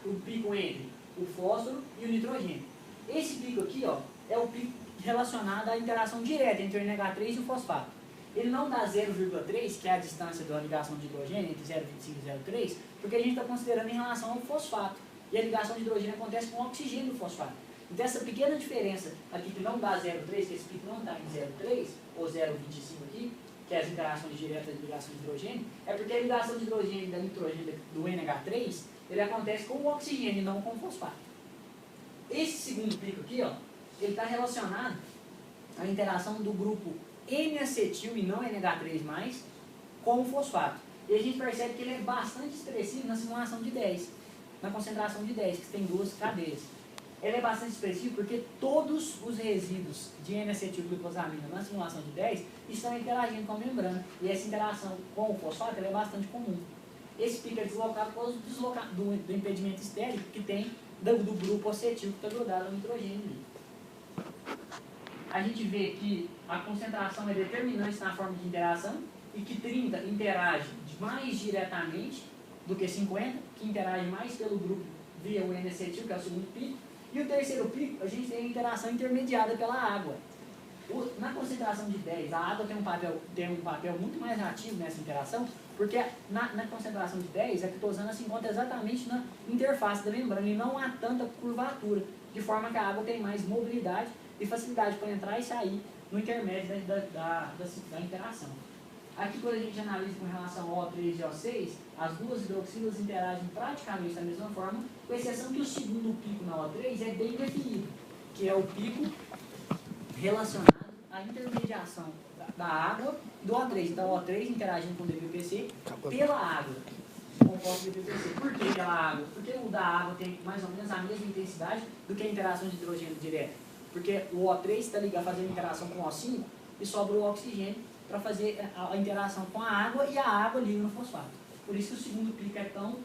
o pico entre o fósforo e o nitrogênio. Esse pico aqui, ó, é o pico relacionado à interação direta entre o NH3 e o fosfato. Ele não dá 0,3, que é a distância da ligação de hidrogênio entre 0,25 e 0,3, porque a gente está considerando em relação ao fosfato. E a ligação de hidrogênio acontece com o oxigênio do fosfato. Então essa pequena diferença aqui que não dá 0,3, que esse pico não está em 0,3, ou 0,25 aqui, que é as interações diretas de ligação de hidrogênio, é porque a ligação de hidrogênio da nitrogênio do NH3, ele acontece com o oxigênio e não com o fosfato. Esse segundo pico aqui, ó, ele está relacionado à interação do grupo N-acetil e não NH3+, com o fosfato. E a gente percebe que ele é bastante expressivo na simulação de 10, na concentração de 10, que tem duas cadeias. Ele é bastante expressivo porque todos os resíduos de N-acetilglicosamina na simulação de 10 estão interagindo com a membrana. E essa interação com o fosfato ela é bastante comum. Esse pico é deslocado por causa do impedimento estérico que tem do grupo acetil que está grudado ao nitrogênio. A gente vê que a concentração é determinante na forma de interação e que 30 interage mais diretamente do que 50, que interage mais pelo grupo via o N-acetil, que é o segundo pico, E o terceiro pico, a gente tem a interação intermediada pela água. Na concentração de 10, a água tem um papel muito mais ativo nessa interação, porque na concentração de 10, a quitosana se encontra exatamente na interface da membrana e não há tanta curvatura, de forma que a água tem mais mobilidade e facilidade para entrar e sair no intermédio da interação. Aqui, quando a gente analisa com relação ao O3 e O6, as duas hidroxilas interagem praticamente da mesma forma, com exceção que o segundo pico na O3 é bem definido, que é o pico relacionado à intermediação da água do O3. Então, o O3 interagindo com o DPPC pela água, composto de DPPC. Por que pela água? Porque o da água tem mais ou menos a mesma intensidade do que a interação de hidrogênio direto. Porque o O3 está ligado a fazer interação com o O5 e sobra o oxigênio para fazer a interação com a água e a água liga no fosfato. Por isso que o segundo pico é tão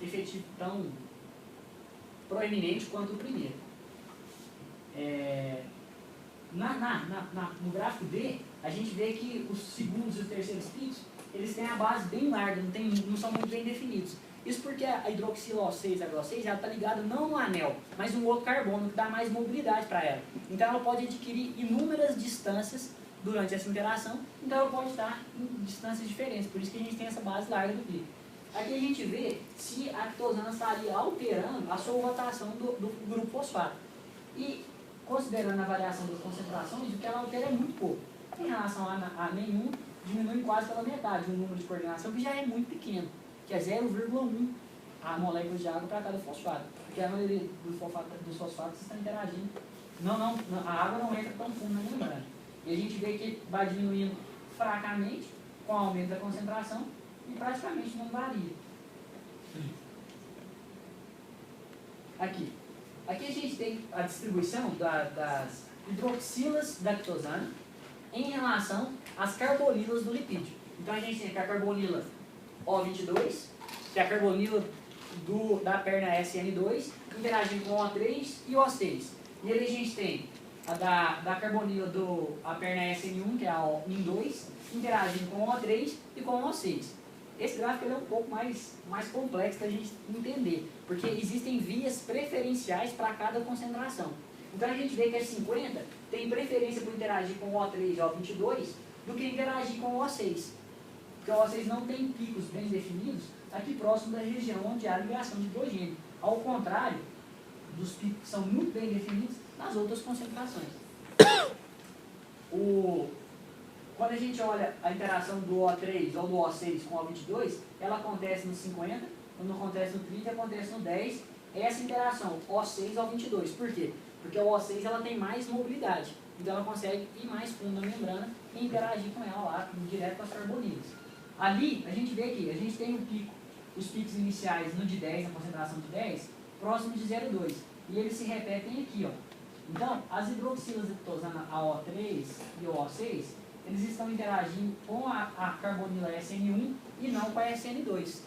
efetivo, tão proeminente quanto o primeiro. No gráfico D, a gente vê que os segundos e os terceiros picos, eles têm a base bem larga, não são muito bem definidos. Isso porque a hidroxila O6, a HO6, ela está ligada não no anel, mas no outro carbono, que dá mais mobilidade para ela. Então ela pode adquirir inúmeras distâncias durante essa interação, então ela pode estar em distâncias diferentes, por isso que a gente tem essa base larga do pico. Aqui a gente vê se a quitosana estaria alterando a sua rotação do grupo fosfato. E considerando a variação das concentrações, o que ela altera é muito pouco. Em relação a nenhum, diminui quase pela metade o número de coordenação, que já é muito pequeno, que é 0,1 a molécula de água para cada fosfato, porque a maioria dos fosfatos estão interagindo. A água não entra tão fundo na membrana. E a gente vê que vai diminuindo fracamente com o aumento da concentração e praticamente não varia. Aqui a gente tem a distribuição das hidroxilas da quitosana em relação às carbonilas do lipídio. Então a gente tem a carbonila O22, que é a carbonila da perna SN2, interagindo com o O3 e o O6. E ali a gente tem da carbonila a perna SN1, que é a ON2, interagindo com o O3 e com o O6. Esse gráfico é um pouco mais complexo da gente entender, porque existem vias preferenciais para cada concentração. Então a gente vê que a 50 tem preferência por interagir com o O3 e o O22 do que interagir com o O6. Porque o O6 não tem picos bem definidos aqui próximo da região onde há ligação de hidrogênio. Ao contrário dos picos que são muito bem definidos nas outras concentrações. Quando a gente olha a interação do O3 ou do O6 com o O22, ela acontece no 50, quando acontece no 30, acontece no 10. Essa interação, O6 ao 22. Por quê? Porque o O6 ela tem mais mobilidade, então ela consegue ir mais fundo na membrana e interagir com ela lá, direto com as carbonilas. Ali, a gente vê aqui, a gente tem um pico, os picos iniciais no de 10, na concentração de 10, próximo de 0,2. E eles se repetem aqui, ó. Então, as hidroxilas de quitosana, a O3 e o O6, eles estão interagindo com a carbonila SN1 e não com a SN2.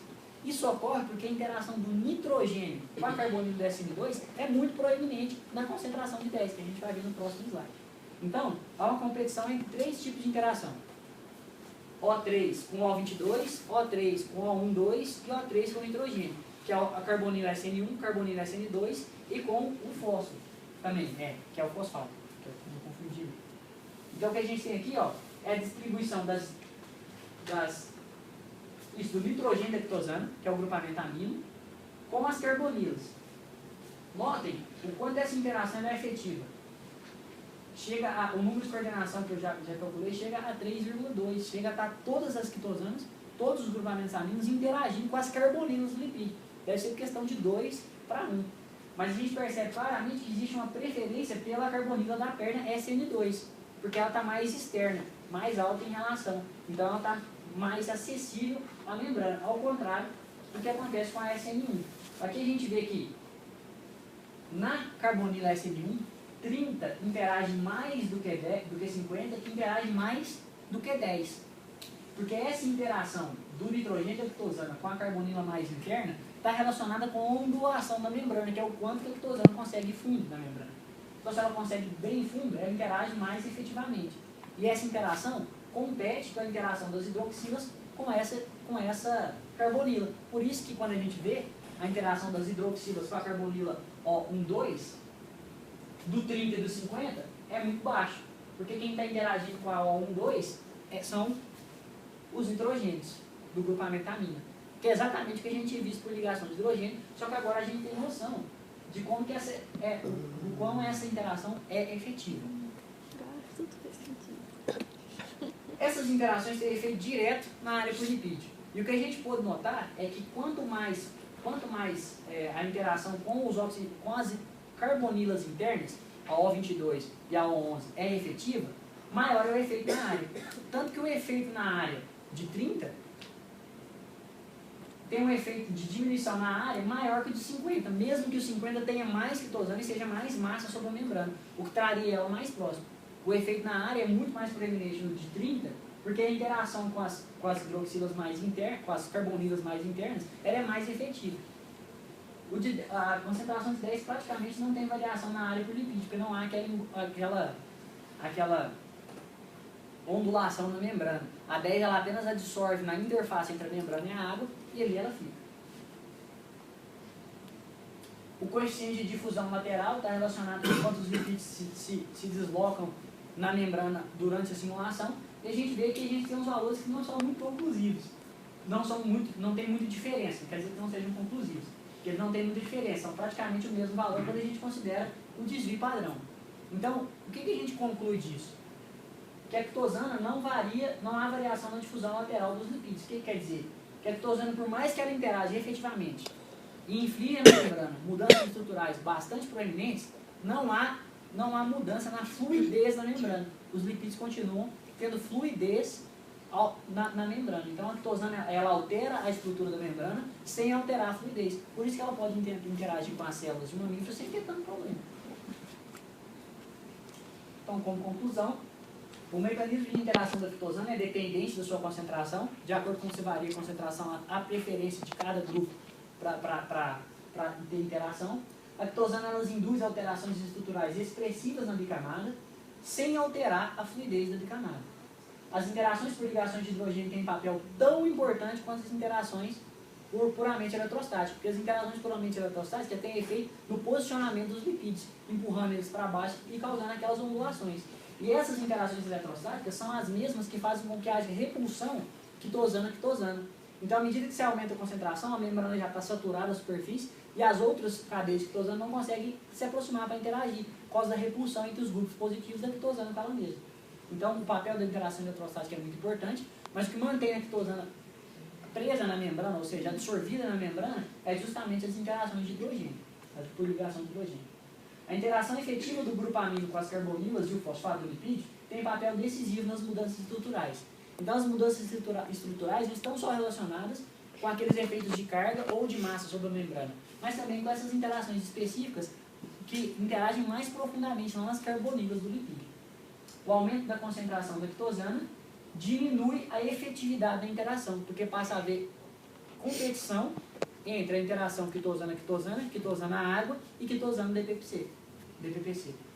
Isso ocorre porque a interação do nitrogênio com a carbonila SN2 é muito proeminente na concentração de 10, que a gente vai ver no próximo slide. Então, há uma competição entre três tipos de interação. O3 com O22, O3 com O12 e O3 com nitrogênio, que é a carbonila SN1, carbonila SN2 e com o fósforo também, que é o fosfato, que eu não confundi. Então o que a gente tem aqui, ó, é a distribuição do nitrogênio da quitosana, que é o grupamento amino, com as carbonilas. Notem o quanto essa interação é efetiva. O número de coordenação que eu já calculei chega a 3,2, chega a estar todas as quitosanas, todos os grupamentos aminos interagindo com as carbonilas do lipídio. Deve ser questão de 2 para 1. Mas a gente percebe claramente que existe uma preferência pela carbonila da perna SN2, porque ela está mais externa, mais alta em relação. Então ela está mais acessível à membrana, ao contrário do que acontece com a SN1. Aqui a gente vê que na carbonila SN1, 30 interage mais do que 50, que interage mais do que 10. Porque essa interação do nitrogênio da quitosana com a carbonila mais interna está relacionada com a ondulação da membrana, que é o quanto que a quitosana consegue ir fundo na membrana. Então, se ela consegue bem fundo, ela interage mais efetivamente. E essa interação compete com a interação das hidroxilas com essa carbonila. Por isso que quando a gente vê a interação das hidroxilas com a carbonila O12, do 30 e do 50, é muito baixo. Porque quem está interagindo com a O12 são os nitrogênios do grupamento amina. Que é exatamente o que a gente tinha visto por ligação de hidrogênio, só que agora a gente tem noção de como que o quão essa interação é efetiva. Essas interações têm efeito direto na área por lipídio. E o que a gente pode notar é que quanto mais a interação com as carbonilas internas, a O22 e a O11, é efetiva, maior é o efeito na área. Tanto que o efeito na área de 30 tem um efeito de diminuição na área maior que o de 50, mesmo que o 50 tenha mais quitosana e seja mais massa sobre a membrana, o que traria ela mais próximo. O efeito na área é muito mais proeminente no de 30, porque a interação com as hidroxilas mais internas, com as carbonilas mais internas, ela é mais efetiva. A concentração de 10 praticamente não tem variação na área por lipídio, porque não há aquela ondulação na membrana. A 10 ela apenas absorve na interface entre a membrana e a água e ali ela fica. O coeficiente de difusão lateral está relacionado com quanto os lipídios se deslocam na membrana durante a simulação, e a gente vê que a gente tem uns valores que não são muito conclusivos. Não tem muita diferença, não quer dizer que não sejam conclusivos, porque eles não têm muita diferença, são praticamente o mesmo valor quando a gente considera o desvio padrão. Então, o que a gente conclui disso? Que a quitosana não há variação na difusão lateral dos lipídios. O que quer dizer? Que a quitosana, por mais que ela interaja efetivamente e inflige na membrana mudanças estruturais bastante proeminentes, não há mudança na fluidez da membrana. Os lipídios continuam tendo fluidez na membrana. Então a quitosana ela altera a estrutura da membrana sem alterar a fluidez. Por isso que ela pode interagir com as células de mamíferos sem ter tanto problema. Então, como conclusão, o mecanismo de interação da quitosana é dependente da sua concentração. De acordo com se varia a concentração, a preferência de cada grupo para ter interação. A quitosana ela induz alterações estruturais expressivas na bicamada, sem alterar a fluidez da bicamada. As interações por ligações de hidrogênio têm um papel tão importante quanto as interações puramente eletrostáticas, porque as interações puramente eletrostáticas têm efeito no posicionamento dos lipídios, empurrando eles para baixo e causando aquelas ondulações. E essas interações eletrostáticas são as mesmas que fazem com que haja repulsão quitosana-quitosana. Então, à medida que se aumenta a concentração, a membrana já está saturada a superfície e as outras cadeias de quitosana não conseguem se aproximar para interagir, por causa da repulsão entre os grupos positivos da quitosana com ela mesma. Então, o papel da interação eletrostática é muito importante, mas o que mantém a quitosana presa na membrana, ou seja, absorvida na membrana, é justamente as interações de hidrogênio, por ligação de hidrogênio. A interação efetiva do grupo amino com as carbonilas e o fosfato do lipídio tem papel decisivo nas mudanças estruturais. Então, as mudanças estruturais não estão só relacionadas com aqueles efeitos de carga ou de massa sobre a membrana, mas também com essas interações específicas que interagem mais profundamente nas carbonilas do lipídio. O aumento da concentração da quitosana diminui a efetividade da interação, porque passa a haver competição entre a interação quitosana-quitosana, quitosana-água e quitosana-DPPC.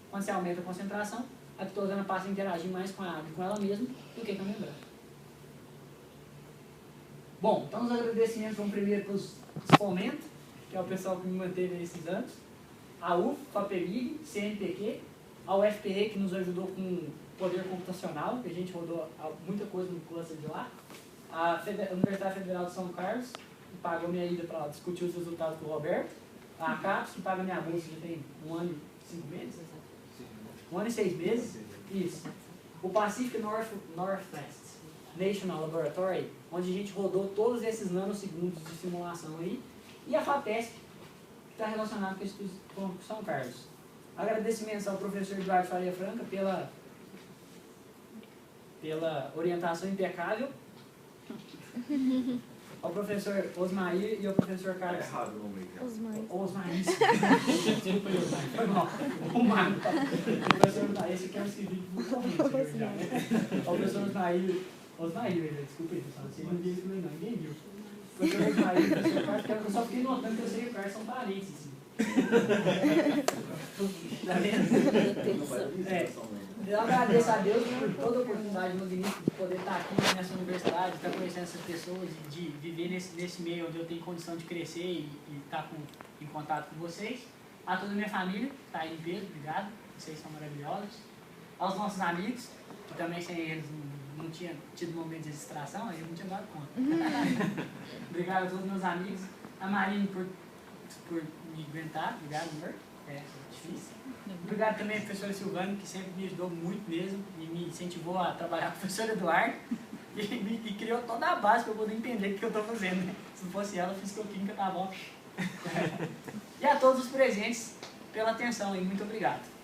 Quando se aumenta a concentração, a quitosana passa a interagir mais com a água e com ela mesma do que com a membrana. Bom, então os agradecimentos vão primeiro para os Fomento, que é o pessoal que me manteve esses anos, a UF, FAPEMIG, CNPq, a UFPE, que nos ajudou com poder computacional, que a gente rodou muita coisa no cluster de lá, a Universidade Federal de São Carlos, que pagou minha ida para discutir os resultados com o Roberto, a CAPES, que paga minha bolsa já tem 1 ano e 5 meses, 1 ano e 6 meses, isso. O Pacific Northwest National Laboratory, onde a gente rodou todos esses nanosegundos de simulação aí, e a FAPESP, que está relacionado com São Carlos. Agradecimentos ao professor Eduardo Faria Franca pela orientação impecável, ao professor Osmair e ao professor Carlos. É errado o nome. Osmair. Desculpa aí, Osmair. Foi mal. O Marco. O professor Osmair, esse aqui é um civil muito corrente. Ao professor Osmair, desculpa aí, pessoal. Vocês não viram isso não, ninguém viu. O professor Osmair e o professor Carlos, eu só fiquei notando que eu sei que o Carlos são parentes, assim. Tá vendo? Eu agradeço a Deus por toda a oportunidade magnífica de poder estar aqui nessa universidade, estar conhecendo essas pessoas, de viver nesse meio onde eu tenho condição de crescer e estar em contato com vocês. A toda a minha família, que está aí em peso, obrigado, vocês são maravilhosos. Aos nossos amigos, que também sem eles não tinha tido momento de distração, aí eu não tinha dado conta. Obrigado a todos os meus amigos. A Marina por me aguentar, obrigado, amor. É difícil. Obrigado também à professora Silvana, que sempre me ajudou muito mesmo e me incentivou a trabalhar com o professor Eduardo e criou toda a base para eu poder entender o que eu estou fazendo. Né? Se não fosse ela, fisicoquímica tá bom. E a todos os presentes pela atenção e muito obrigado.